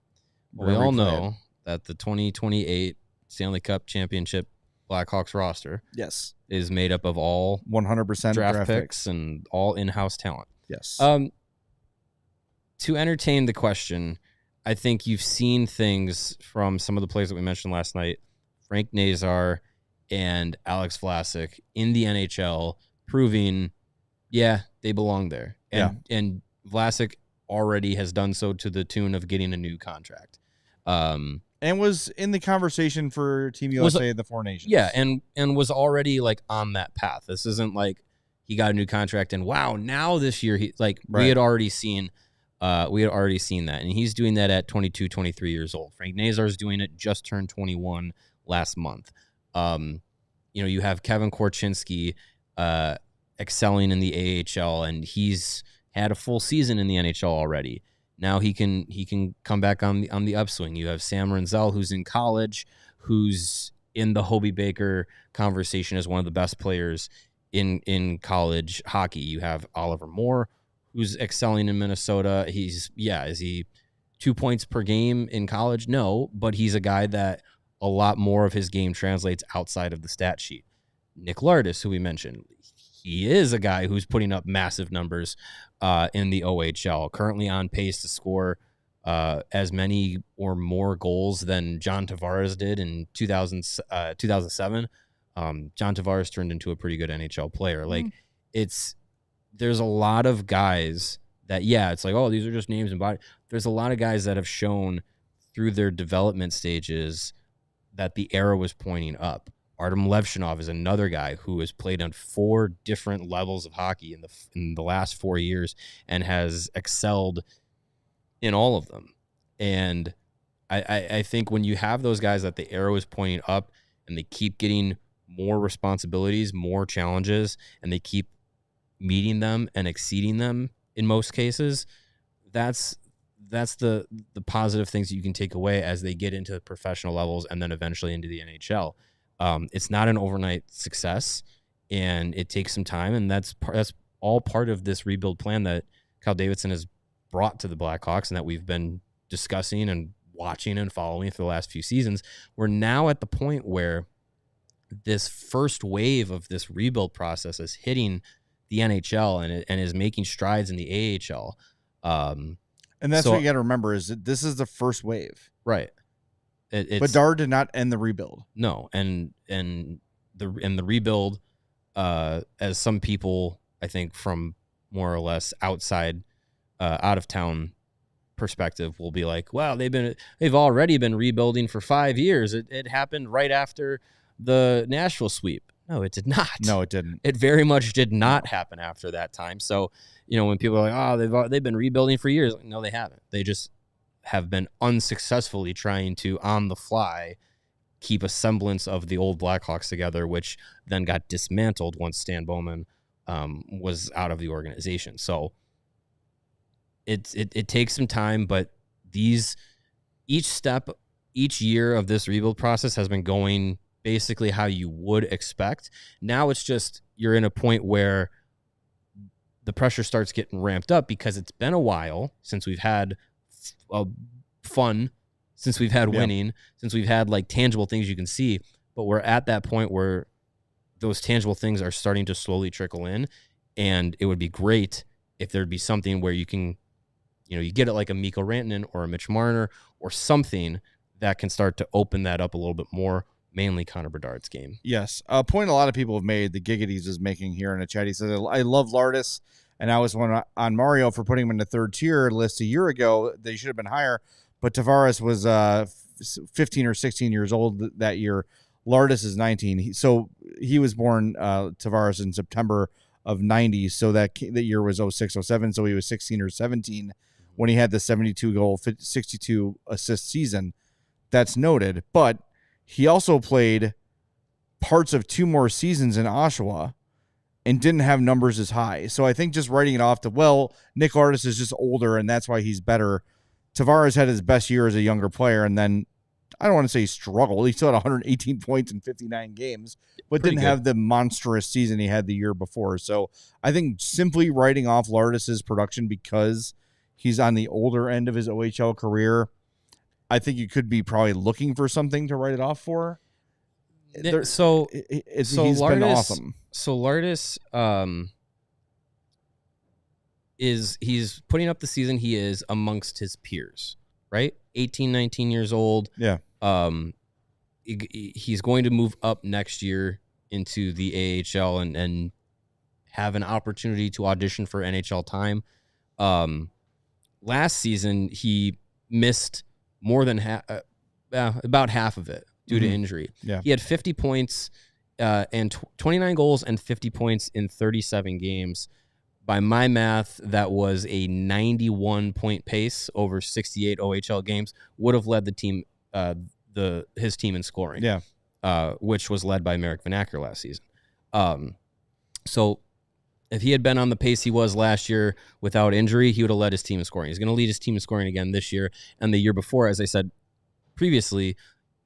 we all know that the 2028 Stanley Cup Championship Blackhawks roster is made up of all 100% draft picks and all in-house talent. Yes. To entertain the question, I think you've seen things from some of the players that we mentioned last night, Frank Nazar and Alex Vlasic in the NHL, proving, they belong there. And Vlasic already has done so to the tune of getting a new contract. And was in the conversation for Team USA in the Four Nations. Yeah, and was already like on that path. This isn't like he got a new contract and wow, now this year we had already seen that, and he's doing that at 22, 23 years old. Frank Nazar's doing it, just turned 21 last month. You have Kevin Korchinski excelling in the AHL, and he's had a full season in the NHL already. Now he can come back on the upswing. You have Sam Renzel, who's in college, who's in the Hobey Baker conversation as one of the best players in college hockey. You have Oliver Moore, who's excelling in Minnesota. Is he 2 points per game in college? No, but he's a guy that a lot more of his game translates outside of the stat sheet. Nick Lardis, who we mentioned, he is a guy who's putting up massive numbers in the OHL, currently on pace to score as many or more goals than John Tavares did in 2007. John Tavares turned into a pretty good NHL player. There's a lot of guys that, it's like, oh, these are just names and body. There's a lot of guys that have shown through their development stages that the arrow was pointing up. Artem Levshinov is another guy who has played on 4 different levels of hockey in the last 4 years and has excelled in all of them. And I think when you have those guys that the arrow is pointing up and they keep getting more responsibilities, more challenges, and they keep meeting them and exceeding them in most cases. That's the positive things that you can take away as they get into the professional levels and then eventually into the NHL. It's not an overnight success, and it takes some time, and that's all part of this rebuild plan that Kyle Davidson has brought to the Blackhawks and that we've been discussing and watching and following for the last few seasons. We're now at the point where this first wave of this rebuild process is hitting the NHL and is making strides in the AHL. And that's what you got to remember is that this is the first wave. Right. Bedard did not end the rebuild. No. And the rebuild, as some people, I think from more or less outside, out of town perspective will be like, wow, they've already been rebuilding for 5 years. It happened right after the Nashville sweep. No, it did not. No, it didn't. It very much did not happen after that time. So, when people are like, oh, they've been rebuilding for years. No, they haven't. They just have been unsuccessfully trying to, on the fly, keep a semblance of the old Blackhawks together, which then got dismantled once Stan Bowman was out of the organization. So it takes some time, but each year of this rebuild process has been going basically how you would expect. Now it's just you're in a point where the pressure starts getting ramped up because it's been a while since we've had fun, since we've had winning, since we've had like tangible things you can see. But we're at that point where those tangible things are starting to slowly trickle in, and it would be great if there'd be something where you can, you get it like a Mikko Rantanen or a Mitch Marner or something that can start to open that up a little bit more. Mainly Connor Bedard's game. Yes. A point a lot of people have made, the Giggities is making here in the chat. He says, I love Lardis, and I was one on Mario for putting him in the third tier list a year ago. They should have been higher, but Tavares was 15 or 16 years old that year. Lardis is 19. So he was born, Tavares, in September of 90. So that year was 06-07. So he was 16 or 17 when he had the 72-goal, 62-assist season. That's noted, but he also played parts of 2 more seasons in Oshawa and didn't have numbers as high. So I think just writing it off to, Nick Lardis is just older and that's why he's better. Tavares had his best year as a younger player, and then I don't want to say he struggled. He still had 118 points in 59 games, but didn't have the monstrous season he had the year before. So I think simply writing off Lardis's production because he's on the older end of his OHL career, I think you could be probably looking for something to write it off for. He's been awesome. So Lardis he's putting up the season he is amongst his peers, right? 18, 19 years old. Yeah. He's going to move up next year into the AHL and have an opportunity to audition for NHL time. Last season, he missed more than about half of it due to injury. Yeah. He had 50 points and 29 goals and 50 points in 37 games. By my math, that was a 91-point pace over 68 OHL games. Would have led the team, his team in scoring. Yeah, which was led by Marek Vanacker last season. So if he had been on the pace he was last year without injury, he would have led his team in scoring. He's going to lead his team in scoring again this year. And the year before, as I said previously,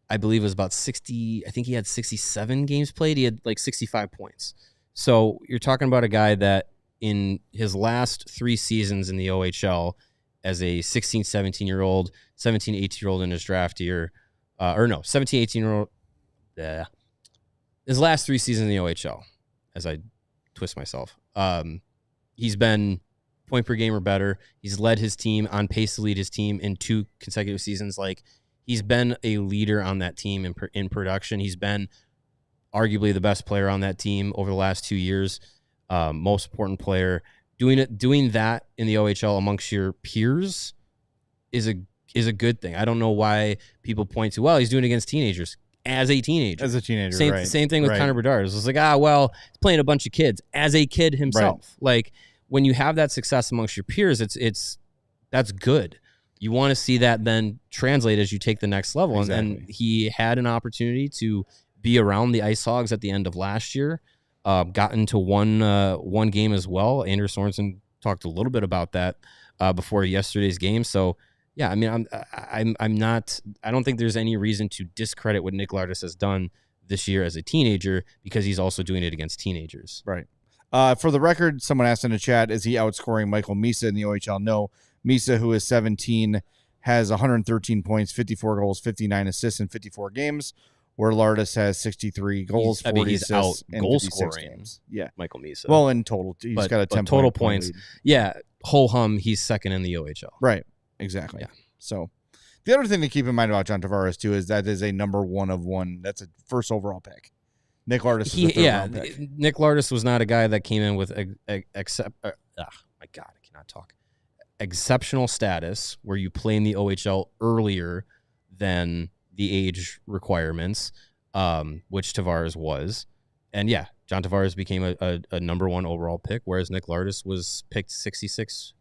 I believe it was about 60. I think he had 67 games played. He had like 65 points. So you're talking about a guy that in his last 3 seasons in the OHL as a 16, 17-year-old, 17, 18-year-old in his draft year, 17, 18-year-old, his last 3 seasons in the OHL, as I twist myself, he's been point per game or better. He's led his team, on pace to lead his team in 2 consecutive seasons. Like, he's been a leader on that team in production. He's been arguably the best player on that team over the last 2 years. Most important player. Doing that in the OHL amongst your peers is a good thing. I don't know why people point to, well, he's doing it against teenagers. As a teenager, same thing with Connor Bedard. It's like, he's playing a bunch of kids as a kid himself. Right. Like, when you have that success amongst your peers, that's good. You want to see that then translate as you take the next level. Exactly. And he had an opportunity to be around the Ice Hogs at the end of last year. got into one game as well. Anders Sorensen talked a little bit about that before yesterday's game. So yeah, I mean, I'm not. I don't think there's any reason to discredit what Nick Lardis has done this year as a teenager, because he's also doing it against teenagers. Right. For the record, someone asked in the chat, is he outscoring Michael Misa in the OHL? No. Misa, who is 17, has 113 points, 54 goals, 59 assists in 54 games, where Lardis has 63 goals, 40 assists in goal 56 scoring. games. Yeah. Michael Misa. Well, in total, he's got a 10 total point points. lead. Yeah, whole hum. He's second in the OHL. Right. Exactly. Yeah. So the other thing to keep in mind about John Tavares too is that is a number 1 of 1. That's a first overall pick. Nick Lardis is a third round pick. Nick Lardis was not a guy that came in with exceptional status where you play in the OHL earlier than the age requirements, which Tavares was. And yeah, John Tavares became a number 1 overall pick, whereas Nick Lardis was picked 66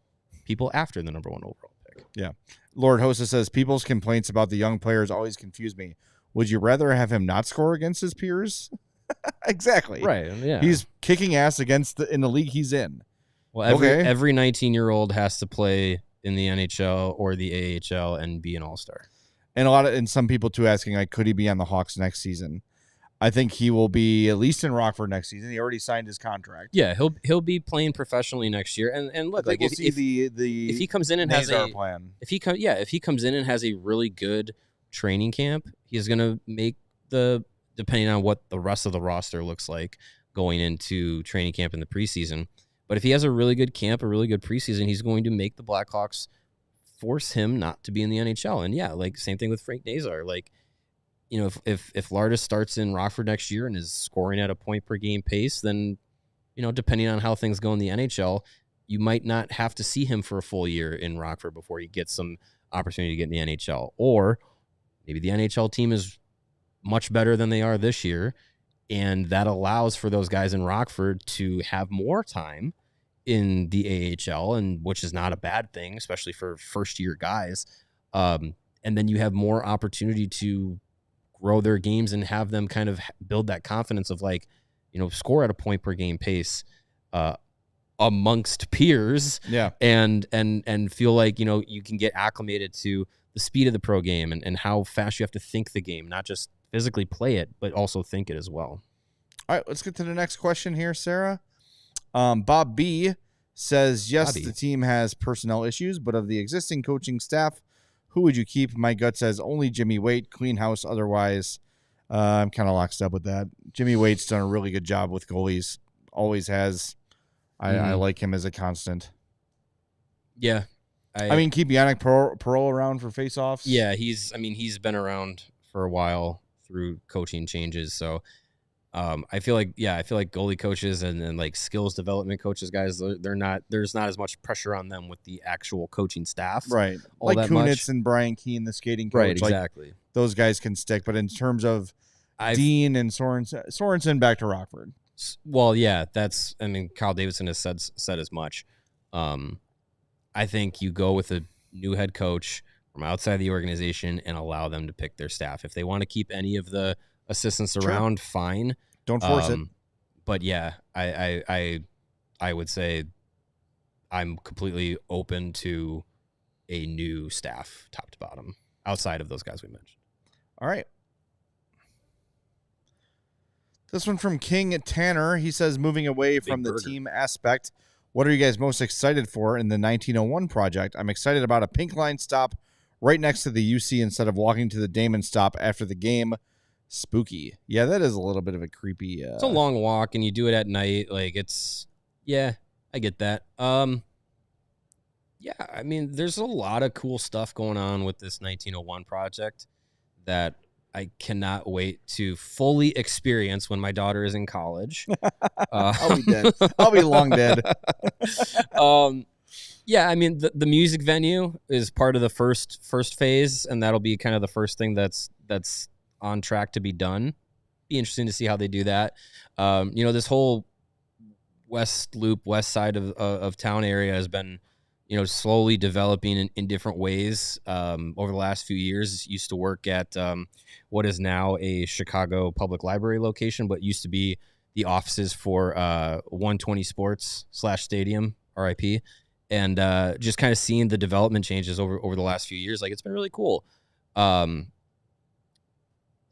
people after the number 1 overall pick. Yeah. Lord Hosta says, people's complaints about the young players always confuse me. Would you rather have him not score against his peers? Exactly. Right. Yeah. He's kicking ass in the league he's in. Well, every 19-year-old has to play in the NHL or the AHL and be an all-star. And some people too asking, like, could he be on the Hawks next season? I think he will be at least in Rockford next season. He already signed his contract. Yeah, he'll be playing professionally next year. And look, like, if he comes in and has a plan, if he comes in and has a really good training camp, he's gonna make depending on what the rest of the roster looks like going into training camp in the preseason. But if he has a really good camp, a really good preseason, he's going to make the Blackhawks force him not to be in the NHL. And yeah, like same thing with Frank Nazar. Like, you know, if Lardis starts in Rockford next year and is scoring at a point per game pace, then, you know, depending on how things go in the NHL, you might not have to see him for a full year in Rockford before he gets some opportunity to get in the NHL. Or maybe the NHL team is much better than they are this year, and that allows for those guys in Rockford to have more time in the AHL, and which is not a bad thing, especially for first-year guys. And then you have more opportunity to grow their games and have them kind of build that confidence of, like, you know, score at a point per game pace amongst peers. Yeah. And feel like, you know, you can get acclimated to the speed of the pro game and how fast you have to think the game, not just physically play it, but also think it as well. All right, let's get to the next question here, Sarah. Bob B says, yes, the team has personnel issues, but of the existing coaching staff, who would you keep? My gut says only Jimmy Waite, clean house. Otherwise, I'm kind of locked up with that. Jimmy Waite's done a really good job with goalies. Always has. I like him as a constant. Yeah. I mean, keep Yannick Pearl around for faceoffs. Yeah, he's been around for a while through coaching changes. So I feel like goalie coaches and like skills development coaches, guys, there's not as much pressure on them with the actual coaching staff. Right. Like Kunitz and Brian Keane, the skating coach. Right, exactly. Like, those guys can stick. But in terms of Dean and Sorensen back to Rockford. Well, yeah, Kyle Davidson has said as much. I think you go with a new head coach from outside the organization and allow them to pick their staff. If they want to keep any of the assistants around, fine. Don't force it. But yeah, I would say I'm completely open to a new staff, top to bottom, outside of those guys we mentioned. All right. This one from King Tanner. He says, moving away from the team aspect, what are you guys most excited for in the 1901 project? I'm excited about a pink line stop right next to the UC instead of walking to the Damon stop after the game. Spooky. Yeah, that is a little bit of a creepy. It's a long walk, and you do it at night. Like, I get that. Yeah, I mean, there's a lot of cool stuff going on with this 1901 project that I cannot wait to fully experience when my daughter is in college. I'll be dead. I'll be long dead. Yeah, I mean, the music venue is part of the first phase, and that'll be kind of the first thing that's on track to be done. Be interesting to see how they do that. This whole West Loop, west side of town area has been, slowly developing in different ways over the last few years. Used to work at what is now a Chicago Public Library location, but used to be the offices for 120 Sports /Stadium, RIP, and just kind of seeing the development changes over the last few years. Like, it's been really cool.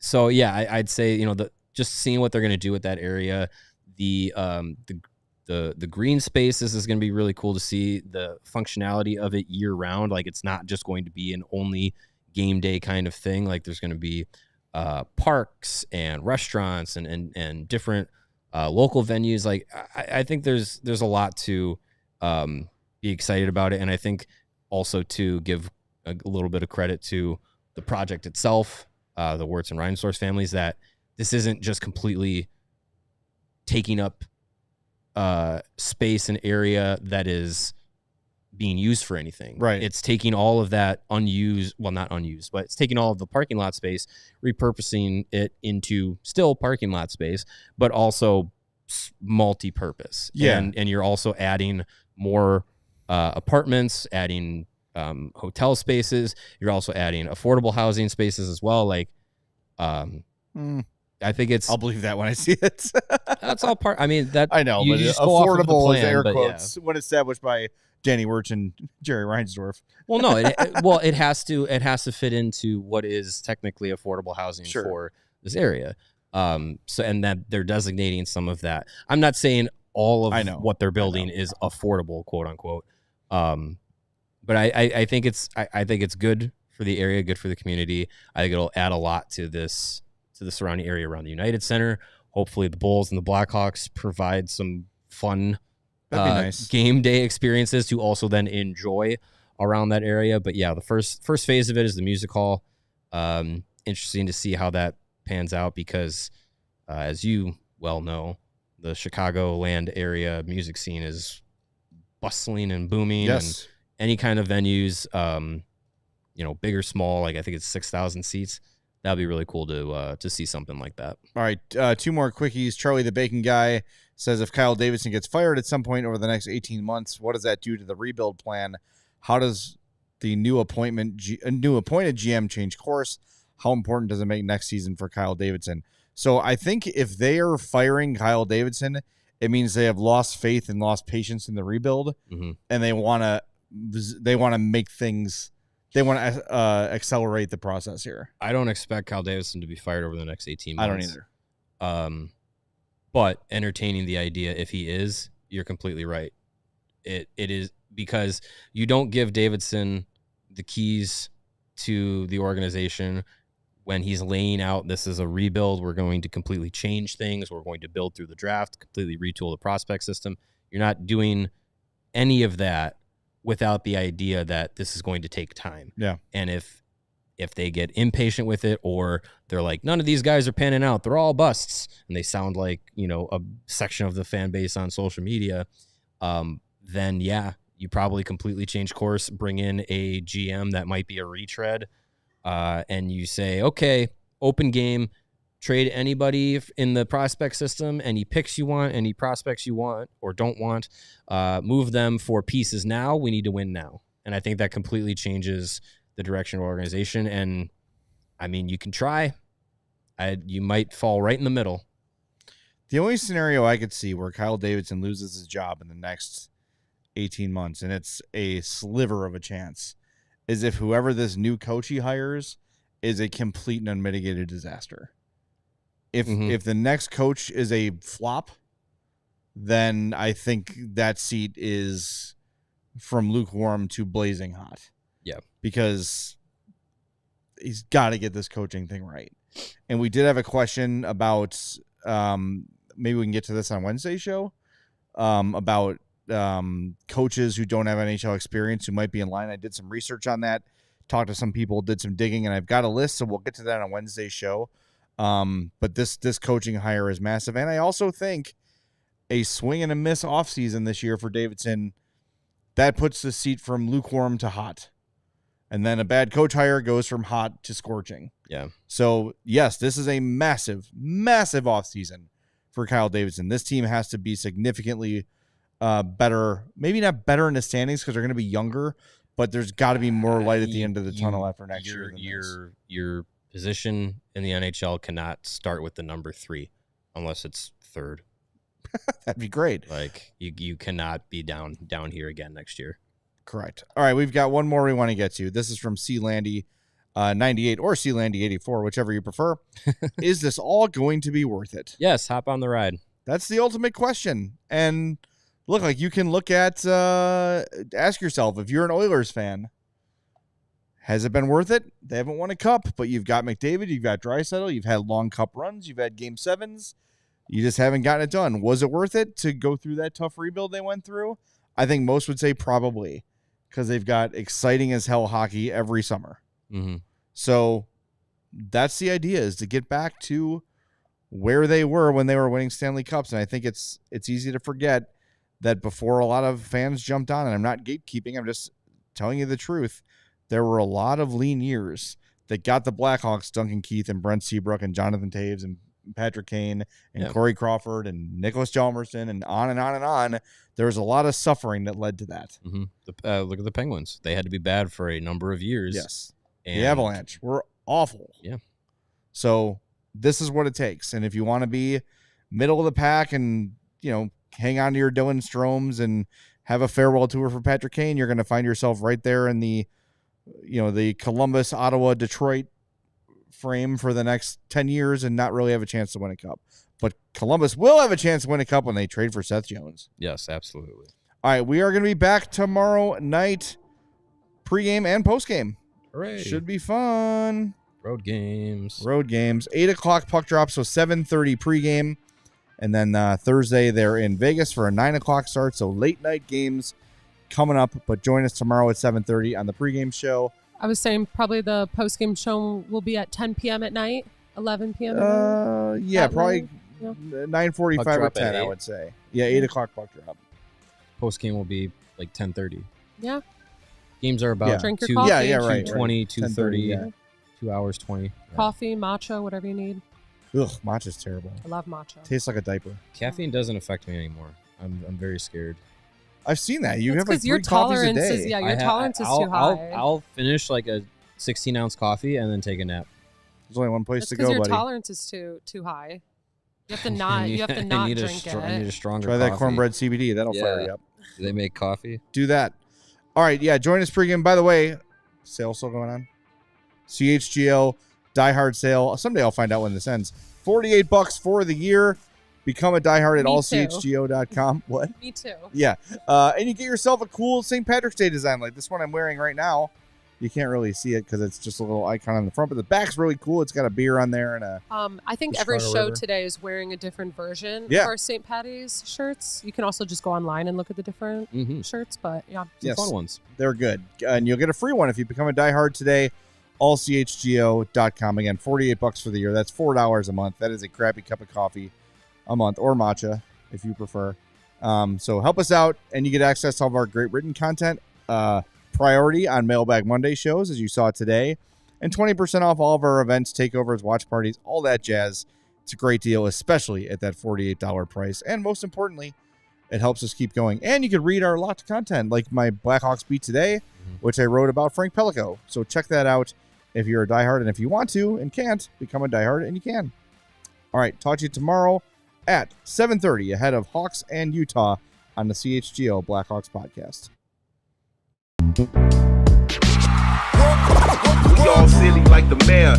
So yeah, I'd say, you know, just seeing what they're going to do with that area, the green spaces is going to be really cool to see the functionality of it year round. Like, it's not just going to be an only game day kind of thing. Like, there's going to be parks and restaurants and different local venues. Like, I think there's a lot to be excited about it. And I think also to give a little bit of credit to the project itself, the Wirtz and Reinsdorf families, that this isn't just completely taking up space and area that is being used for anything. Right. It's taking all of that unused, well, not unused, but it's taking all of the parking lot space, repurposing it into still parking lot space, but also multi-purpose. Yeah. And you're also adding more apartments, adding hotel spaces. You're also adding affordable housing spaces as well. Like, I think I'll believe that when I see it. that's all part. I mean, that I know, you but just go off of the affordable plan, is air but quotes when established by Danny Wirtz and Jerry Reinsdorf. Well, no, it has to fit into what is technically affordable housing for this area. So, and that they're designating some of that. I'm not saying all of what they're building is affordable, quote unquote. But I think it's good for the area, good for the community. I think it'll add a lot to the surrounding area around the United Center. Hopefully the Bulls and the Blackhawks provide some fun nice game day experiences to also then enjoy around that area. But yeah, the first phase of it is the music hall. Interesting to see how that pans out because, as you well know, the Chicagoland area music scene is bustling and booming. Yes. And any kind of venues, big or small, like I think it's 6,000 seats. That'd be really cool to see something like that. All right, two more quickies. Charlie the Bacon Guy says, if Kyle Davidson gets fired at some point over the next 18 months, what does that do to the rebuild plan? How does the new appointed GM change course? How important does it make next season for Kyle Davidson? So I think if they are firing Kyle Davidson, it means they have lost faith and lost patience in the rebuild, and they want to make things. They want to accelerate the process here. I don't expect Kyle Davidson to be fired over the next 18 months. I don't either. But entertaining the idea, if he is, you're completely right. It is because you don't give Davidson the keys to the organization when he's laying out, this is a rebuild. We're going to completely change things. We're going to build through the draft, completely retool the prospect system. You're not doing any of that without the idea that this is going to take time. Yeah. And if they get impatient with it, or they're like, none of these guys are panning out, they're all busts, and they sound like, a section of the fan base on social media, then yeah, you probably completely change course, bring in a GM that might be a retread, and you say, okay, open game, trade anybody in the prospect system, any picks you want, any prospects you want or don't want, move them for pieces now. We need to win now. And I think that completely changes the direction of the organization. And I mean, you can try. You might fall right in the middle. The only scenario I could see where Kyle Davidson loses his job in the next 18 months, and it's a sliver of a chance, is if whoever this new coach he hires is a complete and unmitigated disaster. If the next coach is a flop, then I think that seat is from lukewarm to blazing hot. Yeah. Because he's got to get this coaching thing right. And we did have a question about, maybe we can get to this on Wednesday's show, about coaches who don't have NHL experience who might be in line. I did some research on that, talked to some people, did some digging, and I've got a list, so we'll get to that on Wednesday's show. But this coaching hire is massive. And I also think a swing and a miss offseason this year for Davidson, that puts the seat from lukewarm to hot. And then a bad coach hire goes from hot to scorching. Yeah. So, yes, this is a massive, massive offseason for Kyle Davidson. This team has to be significantly better. Maybe not better in the standings because they're going to be younger, but there's got to be more light at the end of the tunnel after next year. Your position in the NHL cannot start with the number 3 unless it's third That'd be great. Like you cannot be down here again next year. Correct. All right, we've got one more we want to get to. This is from C-Landy 98 or C-Landy 84, whichever you prefer. Is this all going to be worth it? Yes, hop on the ride. That's the ultimate question. And look, like you can look at, ask yourself, if you're an Oilers fan, has it been worth it? They haven't won a cup, but you've got McDavid, you've got Draisaitl, you've had long cup runs, you've had game 7s. You just haven't gotten it done. Was it worth it to go through that tough rebuild they went through? I think most would say probably, because they've got exciting as hell hockey every summer. Mm-hmm. So that's the idea, is to get back to where they were when they were winning Stanley Cups. And I think it's easy to forget that before a lot of fans jumped on, and I'm not gatekeeping, I'm just telling you the truth, there were a lot of lean years that got the Blackhawks, Duncan Keith and Brent Seabrook and Jonathan Taves and Patrick Kane and Corey Crawford and Nicholas Hjalmarsson and on and on and on. There was a lot of suffering that led to that. Mm-hmm. Look at the Penguins. They had to be bad for a number of years. Yes. The Avalanche were awful. Yeah. So this is what it takes. And if you want to be middle of the pack and, hang on to your Dylan Stromes and have a farewell tour for Patrick Kane, you're going to find yourself right there in the Columbus, Ottawa, Detroit frame for the next 10 years and not really have a chance to win a cup. But Columbus will have a chance to win a cup when they trade for Seth Jones. Yes, absolutely. All right, we are going to be back tomorrow night, pregame and postgame. Hooray. Should be fun. Road games. 8 o'clock puck drop, so 7:30 pregame. And then Thursday they're in Vegas for a 9 o'clock start, so late night games coming up. But join us tomorrow at 7:30 on the pregame show. I was saying probably the postgame show will be at 10 p.m. at night, 11 p.m. at night. Yeah, probably 9:45 or 10, I would say. Yeah, 8 o'clock puck drop. Post game will be like 10:30. Yeah. Games are about Drink your coffee. Right. 2:20, 2:30, yeah. 2 hours 20. Coffee, matcha, whatever you need. Ugh, matcha's terrible. I love matcha. Tastes like a diaper. Caffeine doesn't affect me anymore. I'm very scared. I've seen that. You have like 3 your coffees a tolerance day. is your tolerance is too high. I'll finish like a 16-ounce coffee and then take a nap. There's only one place That's to go, because your buddy. tolerance is too high. You have to not. You have to not drink it. I need a stronger Try that coffee. cornbread CBD. That'll fire you up. Do they make coffee? Do that. All right, yeah. Join us pregame. By the way, sale still going on. CHGO Die Hard sale. Someday I'll find out when this ends. $48 for the year. Become a diehard at allchgo.com. What? Me too. Yeah. And you get yourself a cool St. Patrick's Day design like this one I'm wearing right now. You can't really see it because it's just a little icon on the front, but the back's really cool. It's got a beer on there and a. I think every show today is wearing a different version of our St. Patty's shirts. You can also just go online and look at the different shirts, but yeah, Yes, fun ones. They're good, and you'll get a free one if you become a diehard today. AllCHGO.com. Again, $48 for the year. That's $4 a month. That is a crappy cup of coffee a month, or matcha if you prefer. So help us out, and you get access to all of our great written content. Priority on Mailbag Monday shows, as you saw today, and 20% off all of our events, takeovers, watch parties, all that jazz. It's a great deal, especially at that $48 price. And most importantly, it helps us keep going. And you can read our lots of content, like my Blackhawks beat today, which I wrote about Frank Pellico. So check that out if you're a diehard, and if you want to and can't, become a diehard, and you can. All right, talk to you tomorrow at 7:30 ahead of Hawks and Utah on the CHGO Blackhawks Podcast. We all silly like the mayor.